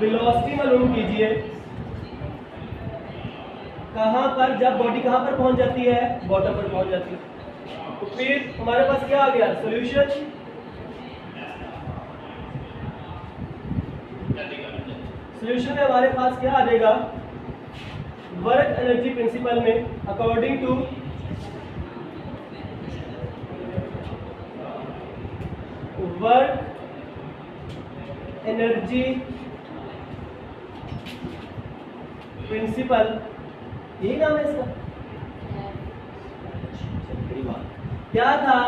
वेलोसिटी मालूम कीजिए, कहाँ पर, जब बॉडी कहाँ पर पहुंच जाती है? बॉटम पर पहुंच जाती है। तो फिर हमारे पास क्या आ गया? सॉल्यूशन। सॉल्यूशन में हमारे पास क्या आ जाएगा? वर्क एनर्जी प्रिंसिपल में according to work energy principle, यही नाम है इसका। क्या था?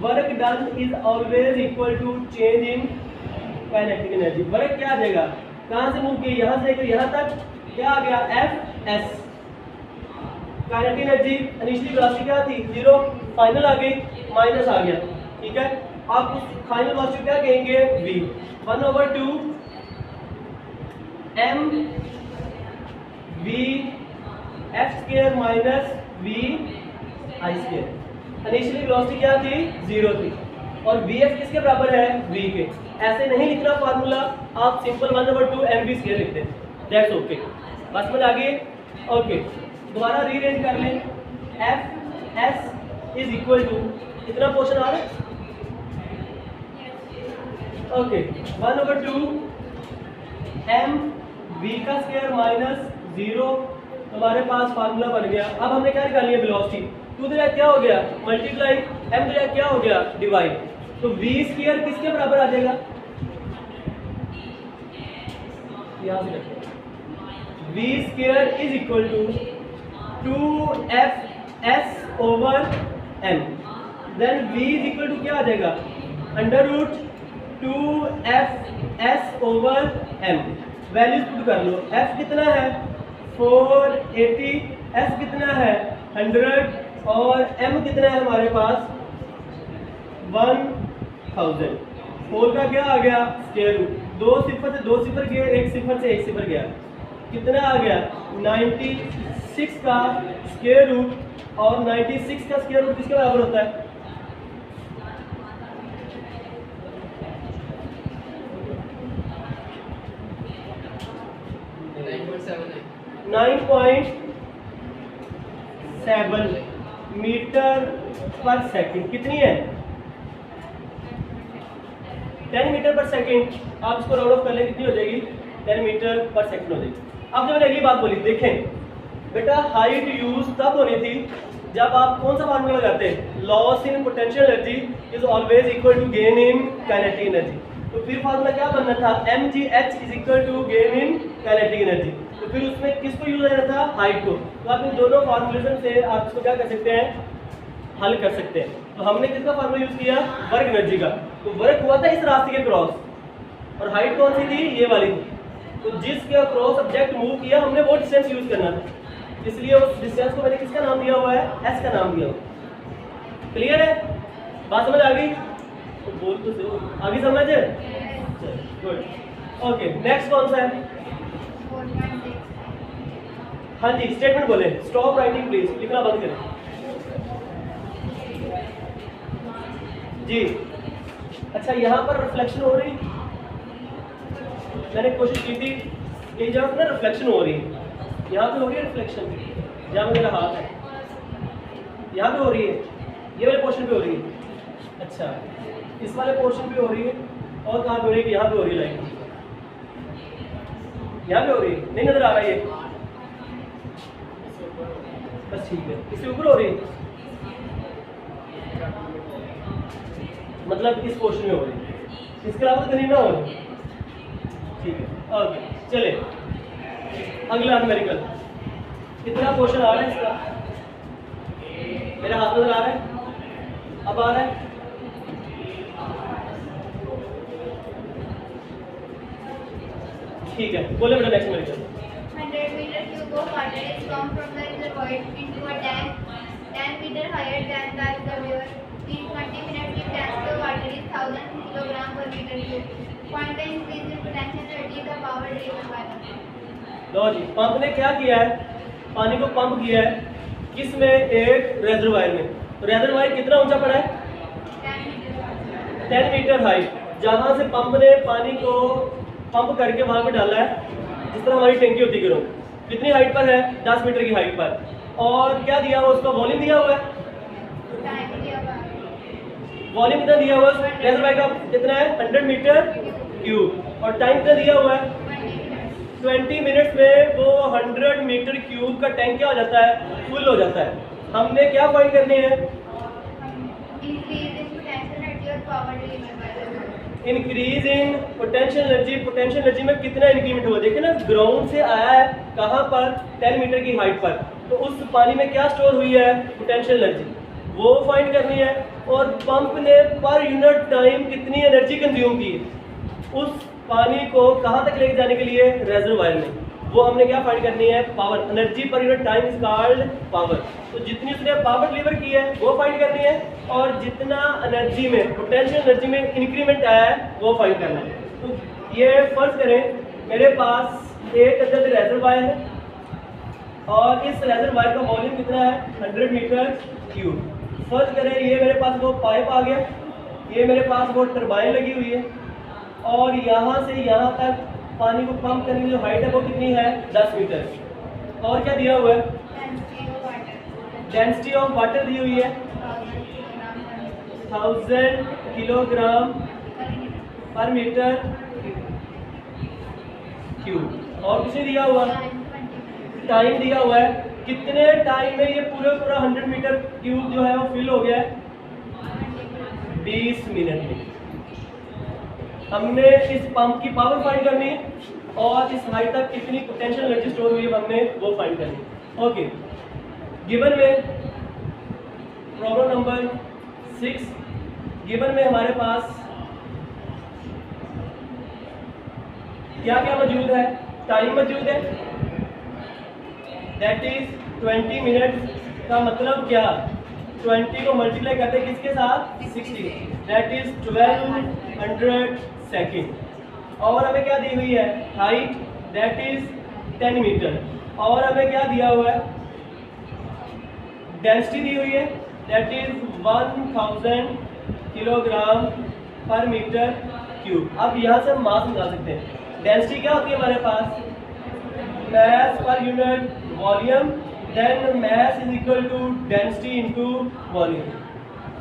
Work done is always equal to change in kinetic energy. Work क्या आ जाएगा? कहां से मूव किया? यहां से लेकर यहां तक, क्या आ गया? F S. Kinetic energy initially velocity क्या थी? 0, फाइनल आ गई, माइनस आ गया, ठीक है। आप उस फाइनल वेलोसिटी क्या कहेंगे? v 1/2 m v f square minus v i square. Initially velocity क्या थी? 0 थी, और vf किसके बराबर है? v के। ऐसे नहीं लिखना फार्मूला, आप सिंपल 1/2 mv स्क्वायर लिख दें, दैट्स ओके। बस में आगे ओके, दोबारा रीअरेंज कर लें। F S is equal to कितना पोर्शन आ रहा है? ओके 1/2 एम वी का स्क्वायर माइनस 0, हमारे पास फार्मूला बन गया। अब हमने क्या निकाली है? वेलोसिटी। 2 दिया क्या हो गया? मल्टीप्लाई, एम दिया क्या हो गया? डिवाइड। तो वी स्क्वायर किसके बराबर आ जाएगा? यहाँ से V square is equal to 2f s/m। Then v is equal to क्या आ जाएगा? √2f s/m। वैल्यूज पुट कर लो। f कितना है? 480, s कितना है? 100 और m कितना है हमारे पास? 1000। 4 का क्या आ गया? Square root. 2 सिफर से 2 सिफर गया, 1 सिफर से 1 सिफर गया, कितना आ गया? 96 का स्क्वायर रूट। और 96 का स्क्वायर रूट किसके बराबर होता है? .7 मीटर पर सेकंड। कितनी है? 10 मीटर पर सेकंड। आप इसको राउंड ऑफ कर लें, कितनी हो जाएगी? 10 मीटर पर सेकंड हो जाएगी। अब जब मैंने अगली बात बोली, देखें बेटा हाइट यूज तब होनी थी जब आप कौन सा फार्मूला लगाते हैं? Loss in potential energy is always equal to gain in kinetic energy. तो फिर फार्मूला क्या बनना था? mgh is equal to gain in kinetic energy. तो फिर उसमें किसको यूज करना था? हाइट को। तो आप इन दोनों फार्मूलेशन से आप इसको क्या कर सकते हैं? हल कर सकते हैं। तो हमने किसका फार्मूला यूज किया? वर्क एनर्जी का। तो वर्क हुआ था इस रास्ते के क्रॉस, और हाइट कौन सी थी? ये वाली थी। तो जिसके क्रॉस ऑब्जेक्ट मूव किया हमने वो डिस्टेंस यूज करना था, इसलिए उस डिस्टेंस को मैंने किसका नाम दिया हुआ है? s का नाम दिया हुआ है। क्लियर है? बात समझ आ गई? तो बोल तो सही, आगे समझ है? गुड। ओके नेक्स्ट कौन सा है? 4.6। हाँ जी स्टेटमेंट बोले। स्टॉप राइटिंग प्लीज, लिखना बंद करें जी। अच्छा यहाँ पर रिफ्लेक्शन हो रही, मैंने कोशिश की थी कि जहाँ पर ना रिफ्लेक्शन हो रही है, यहाँ पे हो रही है रिफ्लेक्शन, जहाँ पे मेरा हाथ है यहाँ पे हो रही है, ये वाले पोर्शन पे हो रही है। अच्छा इस वाले पोर्शन पे हो रही है, और कहाँ पे हो रही है? यहाँ पे हो रही है लाइन, यहाँ पे हो रही है, नहीं नजर आ रहा है ये? बस ठीक है, इसके ऊपर हो रही है, मतलब इस पोर्शन में हो रही है, इसके अलावा तो कहीं ना हो रही। ठीक है ओके चले अगला न्यूमेरिकल। कितना पोर्शन आ रहा है इसका? मेरा हाथ नजर आ रहा है? अब आ रहा है? ठीक है बोले बेटा next numerical. 100 meter cube of water is pumped from the reservoir into a tank 10 meter higher than the reservoir. In 20 minutes, the tank of water is 1000 kilogram per meter cube. Point the increase in potential energy the power driven by the. लो जी, pump ने क्या किया है? पानी को pump किया है किस में? एक रेजरवायर में। तो रेजरवायर कितना ऊंचा पड़ा है? 10 मीटर हाइट। जहां से पंप ने पानी को पंप करके वहां पे डाला है, जिस तरह हमारी टैंकी होती है, कितनी हाइट पर है? 10 मीटर की हाइट पर। और क्या दिया हुआ उसका? वॉल्यूम दिया हुआ है। वॉल्यूम कितना दिया हुआ है? रेजरवायर का कितना है? 100 मीटर क्यूब। और टाइम कितना दिया हुआ है? 20 मिनट्स में वो 100 मीटर क्यूब का टैंक क्या हो जाता है? फुल हो जाता है। हमने क्या फाइंड करनी है? Increase in potential energy. Potential energy में कितना इंक्रीमेंट हुआ? देखिए ना, ग्राउंड से आया है कहाँ पर? 10 मीटर की हाइट पर। तो उस पानी में क्या स्टोर हुई है? पोटेंशियल एनर्जी, वो फाइंड करनी है। और पंप ने पर यूनिट टाइम कितनी एनर्जी कंज्यूम की उस पानी को कहाँ तक लेके जाने के लिए? रेजरवायर में। वो हमने क्या फाइंड करनी है? Power. Energy per unit time is called power. तो जितनी उसने पावर डिलीवर की है वो फाइंड करनी है, और जितना एनर्जी में, पोटेंशियल एनर्जी में इंक्रीमेंट आया है वो फाइंड करना है। तो ये फर्ज करें मेरे पास एक अदद रेजरवायर है, और इस रेजरवायर का वॉल्यूम कितना है? 100 मीटर क्यूब। फर्ज करें ये मेरे पास वो पाइप आ गया, ये मेरे पास वो टरबाइन लगी हुई है, और यहाँ से यहाँ तक पानी को पंप करने की जो हाइट है वो कितनी है? 10 मीटर। और क्या दिया हुआ है? Density of water. Density of water दी हुई है 1000 किलोग्राम पर मीटर क्यूब। और कुछ नहीं दिया हुआ, टाइम दिया हुआ है, कितने टाइम में ये पूरा 100 मीटर क्यूब जो है वो फिल हो गया है? 20 मिनट में। हमने इस पंप की पावर फाइंड करनी है और इस हाइट तक कितनी पोटेंशियल एनर्जी स्टोर हुई है हमने वो फाइंड करनी है। ओके, गिवन में प्रॉब्लम नंबर 6, गिवन में हमारे पास क्या क्या मौजूद है? टाइम मौजूद है, दैट इज 20 मिनट। का मतलब क्या? 20 को मल्टीप्लाई करते हैं किसके साथ? 60, दैट इज 1200 सेकेंड। और हमें क्या दी हुई है? Height, that is 10 metre. और हमें क्या दिया हुआ है? डेंसिटी दी हुई है, दैट इज 1000 किलोग्राम पर मीटर क्यूब। अब यहाँ से हम मास निकाल सकते हैं। डेंसिटी क्या होती है हमारे पास? mass per unit volume, then mass is equal to density into volume.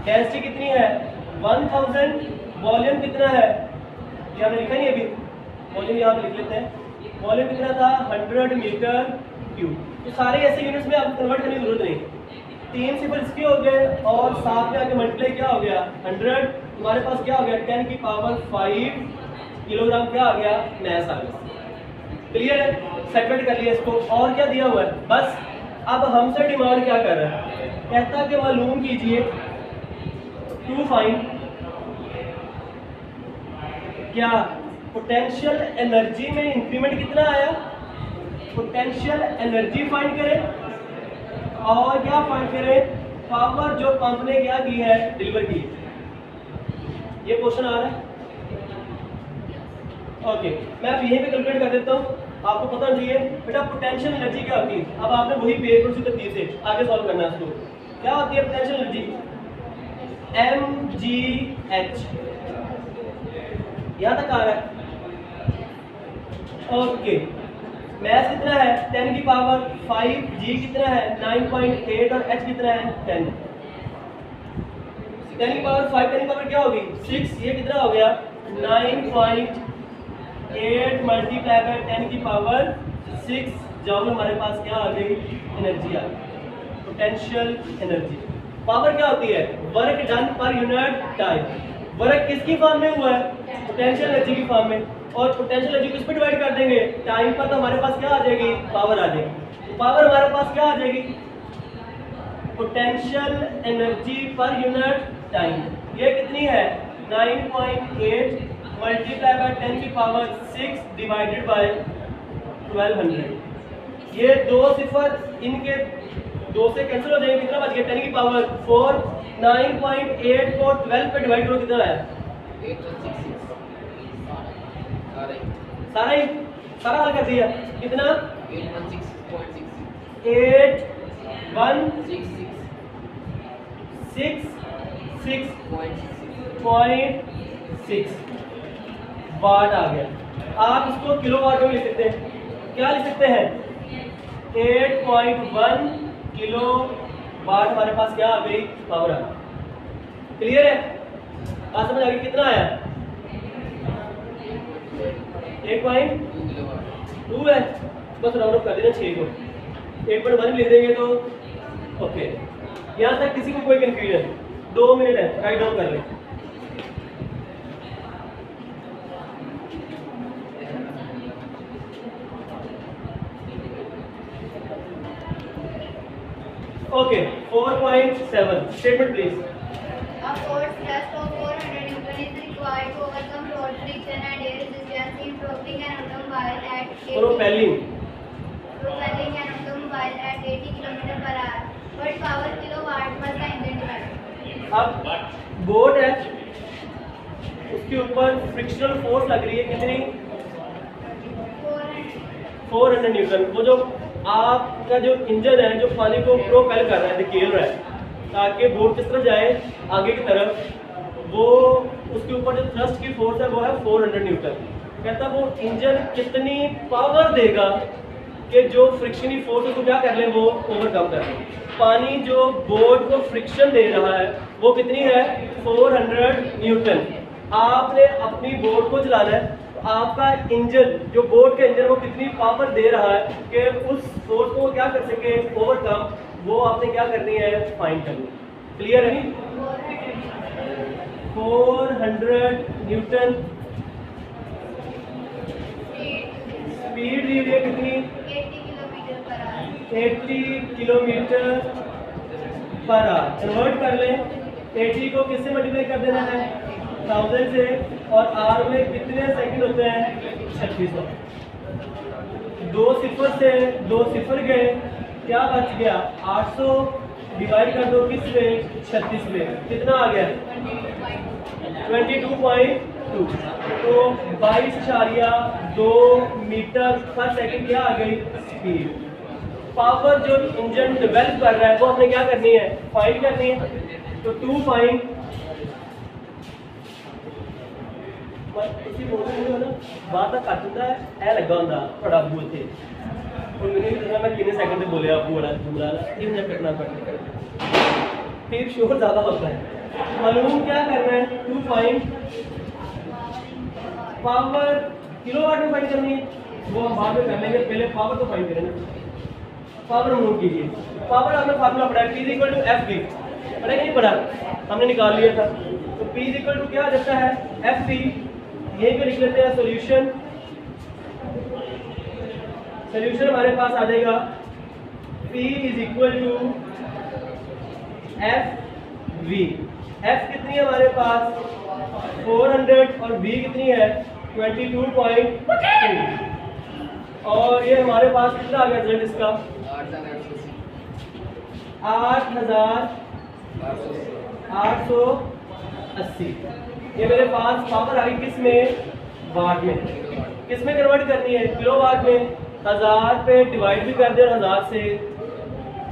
Density कितनी है? 1000। वॉल्यूम कितना है? ये हमने लिखा नहीं अभी, वॉल्यूम यहाँ पे लिख लेते हैं। वॉल्यूम कितना था? 100 मीटर क्यूब। तो सारे ऐसे यूनिट्स में आपको कन्वर्ट करने की जरूरत नहीं। 3 सिफर इसके हो गए और साथ में आके मल्टीप्लाई क्या हो गया? 100। तुम्हारे पास क्या हो गया? 10 की पावर 5 किलोग्राम क्या आ गया? मैस आ गया। क्लियर है? सेपरेट कर लिया इसको। और क्या दिया हुआ है? बस अब हमसे डिमांड क्या कर रहा है? कहता है कि मालूम कीजिए टू फाइंड क्या पोटेंशियल एनर्जी में इंक्रीमेंट कितना आया? पोटेंशियल एनर्जी फाइंड करें और क्या फाइंड करें? पावर जो पंप ने क्या की है? डिलीवर की। ये क्वेश्चन आ रहा है। ओके, मैं अब यहीं पे कैलकुलेट कर देता हूँ। आपको पता चाहिए बेटा पोटेंशियल एनर्जी क्या होती है। अब आपने वही पेपर उसी तरतीब से आगे सॉल्व करना है इसको। क्या होती है पोटेंशियल एनर्जी? mgh। यहाँ तक आ रहा है। ओके, मैस कितना है? 10 की पावर 5, g कितना है? 9.8 और h कितना है? 10। 10 की पावर 5, 10 की पावर क्या होगी? 6। ये कितना हो गया? 9.8 मल्टीप्लाई बाय 10 की पावर 6 जॉल हमारे पास क्या आ गई? एनर्जी आ गई, पोटेंशियल एनर्जी। पावर क्या होती है? Work done per unit time. Work किसकी फॉर्म में हुआ है? पोटेंशियल एनर्जी की फॉर्म में। और पोटेंशियल एनर्जी किस पे डिवाइड कर देंगे? टाइम पर। तो हमारे पास क्या आ जाएगी? पावर आ जाएगी। तो पावर हमारे पास क्या आ जाएगी? Potential energy per unit time. ये कितनी है? 9.8 मल्टीप्लाई बाय 10 की पावर 6 डिवाइडेड बाय 1200। ये दो सिफर इनके 2 से कैंसिल हो जाएंगे। कितना बच गया? 10 की पावर 4। 9.8 को 12 पे डिवाइड करो, कितना आया? सारा हल कर दिया। कितना? 816.6 वाट आ गया। आप इसको किलो वाट में लिख सकते हैं। क्या लिख सकते हैं? 8.1 किलो वाट हमारे पास क्या आ गई? पावर आ गई। क्लियर है? बात समझ आ गई? कितना आया? 8.2 है। बस राउंड ऑफ कर देना 6 को। 8.1 लिख देंगे तो ओके। यहाँ तक किसी को कोई कंफ्यूजन? 2 मिनट है, राइट डाउन कर लें। Okay, 4.7 statement please. A force thrust of 400 Newton is required to overcome road friction and air resistance in propelling an automobile at 80 km/h. What power kilowatt was the engine divided? अब boat है, उसके ऊपर frictional force लग रही है कितनी? 400 Newton. वो जो आपका जो इंजन है जो पानी को प्रोपेल कर रहा है, धकेल रहा है ताकि बोट किस तरफ जाए? आगे की तरफ। वो उसके ऊपर जो थ्रस्ट की फोर्स है वो है 400 न्यूटन। कहता है वो इंजन कितनी पावर देगा कि जो फ्रिक्शनी फोर्स उसको क्या कर ले, वो ओवरकम कर ले। पानी जो बोट को फ्रिक्शन दे रहा है वो कितनी है, 400 न्यूटन। आपने अपनी बोट को चलाना है, तो आपका इंजन, जो बोट का इंजन, वो कितनी पावर दे रहा है कि उस फोर्स को क्या कर सके, ओवरकम, वो आपने क्या करनी है, फाइंड करनी। क्लियर है? 400 न्यूटन स्पीड दी हुई है कितनी, 80 किलोमीटर पर आवर। कन्वर्ट कर लें, 80 को किससे मल्टीप्लाई कर देना है, 1000 से, और आर में कितने सेकंड होते हैं, 3600। 2 सिफर से 2 सिफर गए, क्या बच गया, 800 डिवाइड कर दो किस में, 36 में, कितना आ गया, 22.2। तो 22.2 मीटर पर सेकंड क्या आ गई, स्पीड। पावर जो इंजन डेवलप कर रहा है वो हमने क्या करनी है, फाइंड करनी है। तो 2 फाइंड इसी बोलते ना बात घट होंगे है लगा होंगे बड़ा बोलते और मैंने भी दसना मैं कितने सेकंड बोले आपको बड़ा जुमला इतना कटना पड़ता फिर शोर ज़्यादा होता है। मालूम क्या करना है, 2 फाइंड पावर किलोवाट में फाइंड करनी है, वो हम बाद में कर लेंगे, पहले पावर को फाइंड करेंगे। पावर मूव कीजिए, पावर आपने फार्मूला पढ़ा है, P equal to F B, पढ़ा नहीं पढ़ा, हमने निकाल लिया था। तो P इक्वल टू क्या आ जाता है, एफ बी। यहीं पे लिख लेते हैं सॉल्यूशन। सॉल्यूशन हमारे पास आ जाएगा P is equal to F V. F कितनी है हमारे पास, 400, और V कितनी है, 22.2। और ये हमारे पास कितना आ गया रिजल्ट इसका, 8880। ये मेरे पास पावर आ गई किस में, वाट में। किस में कन्वर्ट करनी है, किलो वाट में। 1000 पे डिवाइड भी कर दे और 1000 से,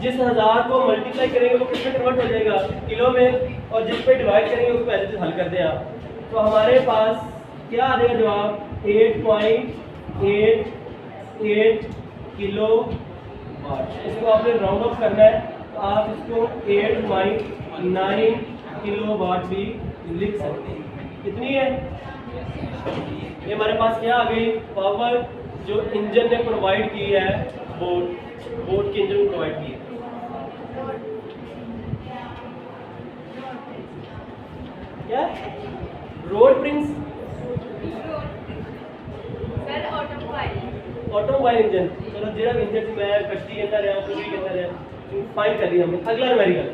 जिस 1000 को मल्टीप्लाई करेंगे वो किस में कन्वर्ट हो जाएगा, किलो में, और जिस पे डिवाइड करेंगे उसको ऐसे हल कर दें आप। तो हमारे पास क्या आ जाएगा जवाब, 8.88 किलो वाट। इसको आपने राउंड ऑफ करना है तो आप इसको 8.9 किलो वाट भी लिख सकते हैं। कितनी है, ये हमारे पास क्या आ गई, पावर जो इंजन ने प्रोवाइड की है, बोट के इंजन को प्रोवाइड की है। क्या रोड प्रिंस, ऑटोमोबाइल इंजन। चलो जो इंजन से मैं कश्ती कहता रहा, पूरी कहता रहा, फाइंड कर दिया हमने। अगला numerical,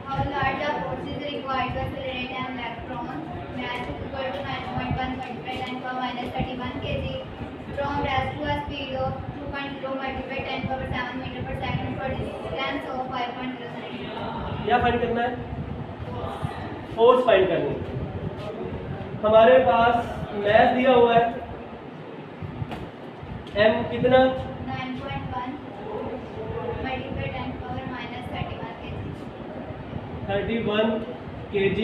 How large a force is required to accelerate an electron? Mass is equal to 9.1 multiplied 10 power minus 31 kg from rest to a speed of 2.0 multiplied 10 power 7 meter per second for distance of 5.09. क्या find करना है, force find करनी है। हमारे पास math दिया हुआ है, m कितना, 9.1 multiplied 10 power minus 31 kg।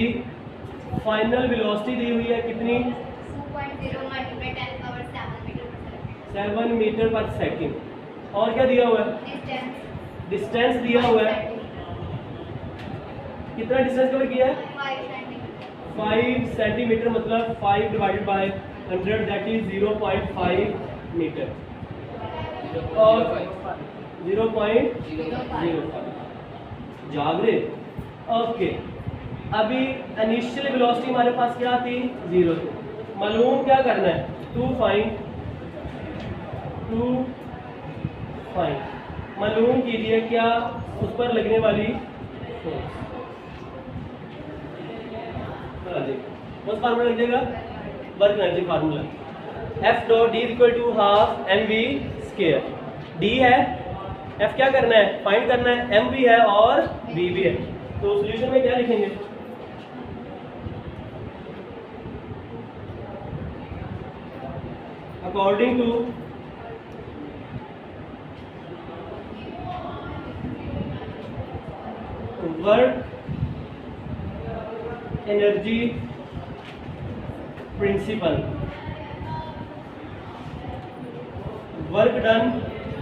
Final velocity दी हुई है कितनी, 2.0 multiplied 10 power 7 meter per second. 7 metre पर सेकंड। और क्या दिया हुआ है, Distance डिस्टेंस दिया हुआ है, कितना डिस्टेंस कवर किया है, 5 centimeter. 5 सेंटीमीटर, मतलब 5 divided by 100 that is 0.5 metre और 0.05। जाग रहे, ओके। अभी इनिशियल वेलोसिटी हमारे पास क्या थी, 0 थी। मालूम क्या करना है, 2 फाइंड मालूम कीजिए क्या उस पर लगने वाली फोर्स। बस फार्मूला लग जाएगा, work energy formula, F dot D equal to half M V square. D है, एफ क्या करना है, फाइंड करना है, एम भी है और वी भी है। तो सॉल्यूशन में क्या लिखेंगे, according to work energy principle, work done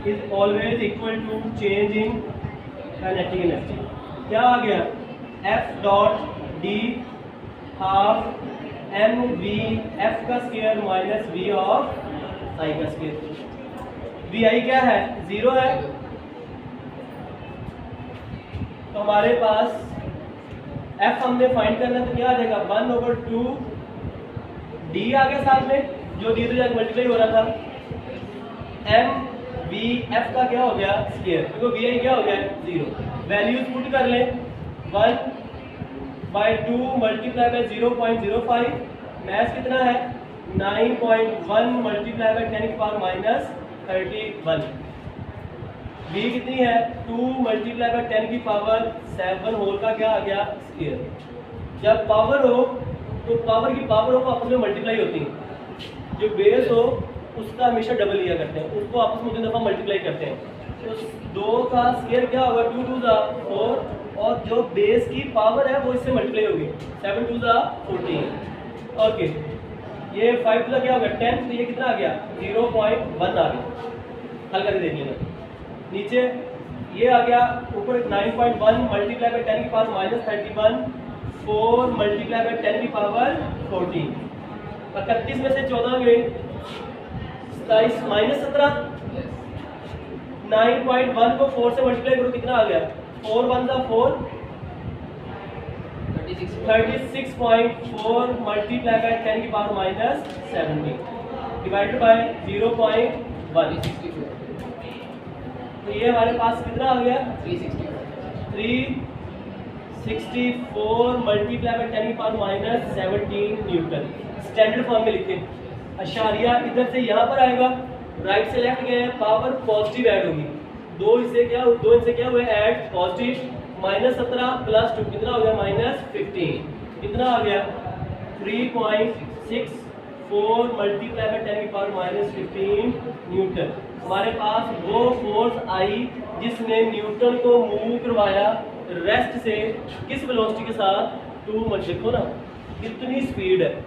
is always equal to change in kinetic energy. क्या आ गया? F dot D half M V F का square minus V of I का स्क्वायर। वी आई क्या है? 0 है, तो हमारे पास F हमने फाइंड करना, तो क्या आ जाएगा? 1/2 डी आ गया साथ में, जो डी तो जाकर मल्टीप्लाई हो रहा था, एम वी एफ का क्या हो गया? स्क्वायर, देखो वी आई क्या हो गया? 0। वैल्यूज पुट कर लें, 1/2 मल्टीप्लाई बाय 0.05, मैथ कितना है? 9.1 मल्टीप्लाई बाय 10 की पावर माइनस 31। v कितनी है? 2 मल्टीप्लाई बाय 10 की पावर 7 होल का क्या आ गया? स्क्वायर। जब पावर हो तो पावर की पावर हो आपस में मल्टीप्लाई होती है, जो बेस हो उसका हमेशा डबल लिया करते हैं, उसको आपस में 2 दफ़ा मल्टीप्लाई करते हैं, तो 2 का स्क्वायर क्या होगा? 2 2 4, और जो बेस की पावर है वो इससे मल्टीप्लाई होगी, 7 2 14। ओके, ये 5 2 क्या हो गया? 10, तो ये कितना आ गया? 0.1 आ गया। हल करके देख लेना। नीचे ये आ गया, ऊपर 9.1 मल्टीप्लाई बाय 10 की पावर माइनस 31, 4 मल्टीप्लाई बाय 10 की पावर 14, 31 में से 14 गए 27 माइनस 17, 9.1 को 4 से मल्टीप्लाई करो, कितना आ गया? 4 1 4, 36.4 मल्टीप्लाई बाय 10 की पावर माइनस 17 डिवाइडेड बाय 0.1, तो ये हमारे पास कितना आ गया? 364 मल्टीप्लाई बाय 10 की power minus 17 Newton. Standard form में लिखें, अशारिया इधर से यहाँ पर आएगा, राइट से लेफ्ट गए हैं, पावर पॉजिटिव ऐड होगी, 2 इनसे क्या हुए? ऐड पॉजिटिव, माइनस 17 प्लस 2 कितना हो गया? माइनस 15। कितना आ गया? 3.64 मल्टीप्लाई बाय 10 की पावर माइनस 15 न्यूटन। हमारे पास वो फोर्स आई जिसने न्यूटन को मूव करवाया रेस्ट से, किस वेलोसिटी के साथ? 2 देखो ना कितनी स्पीड है।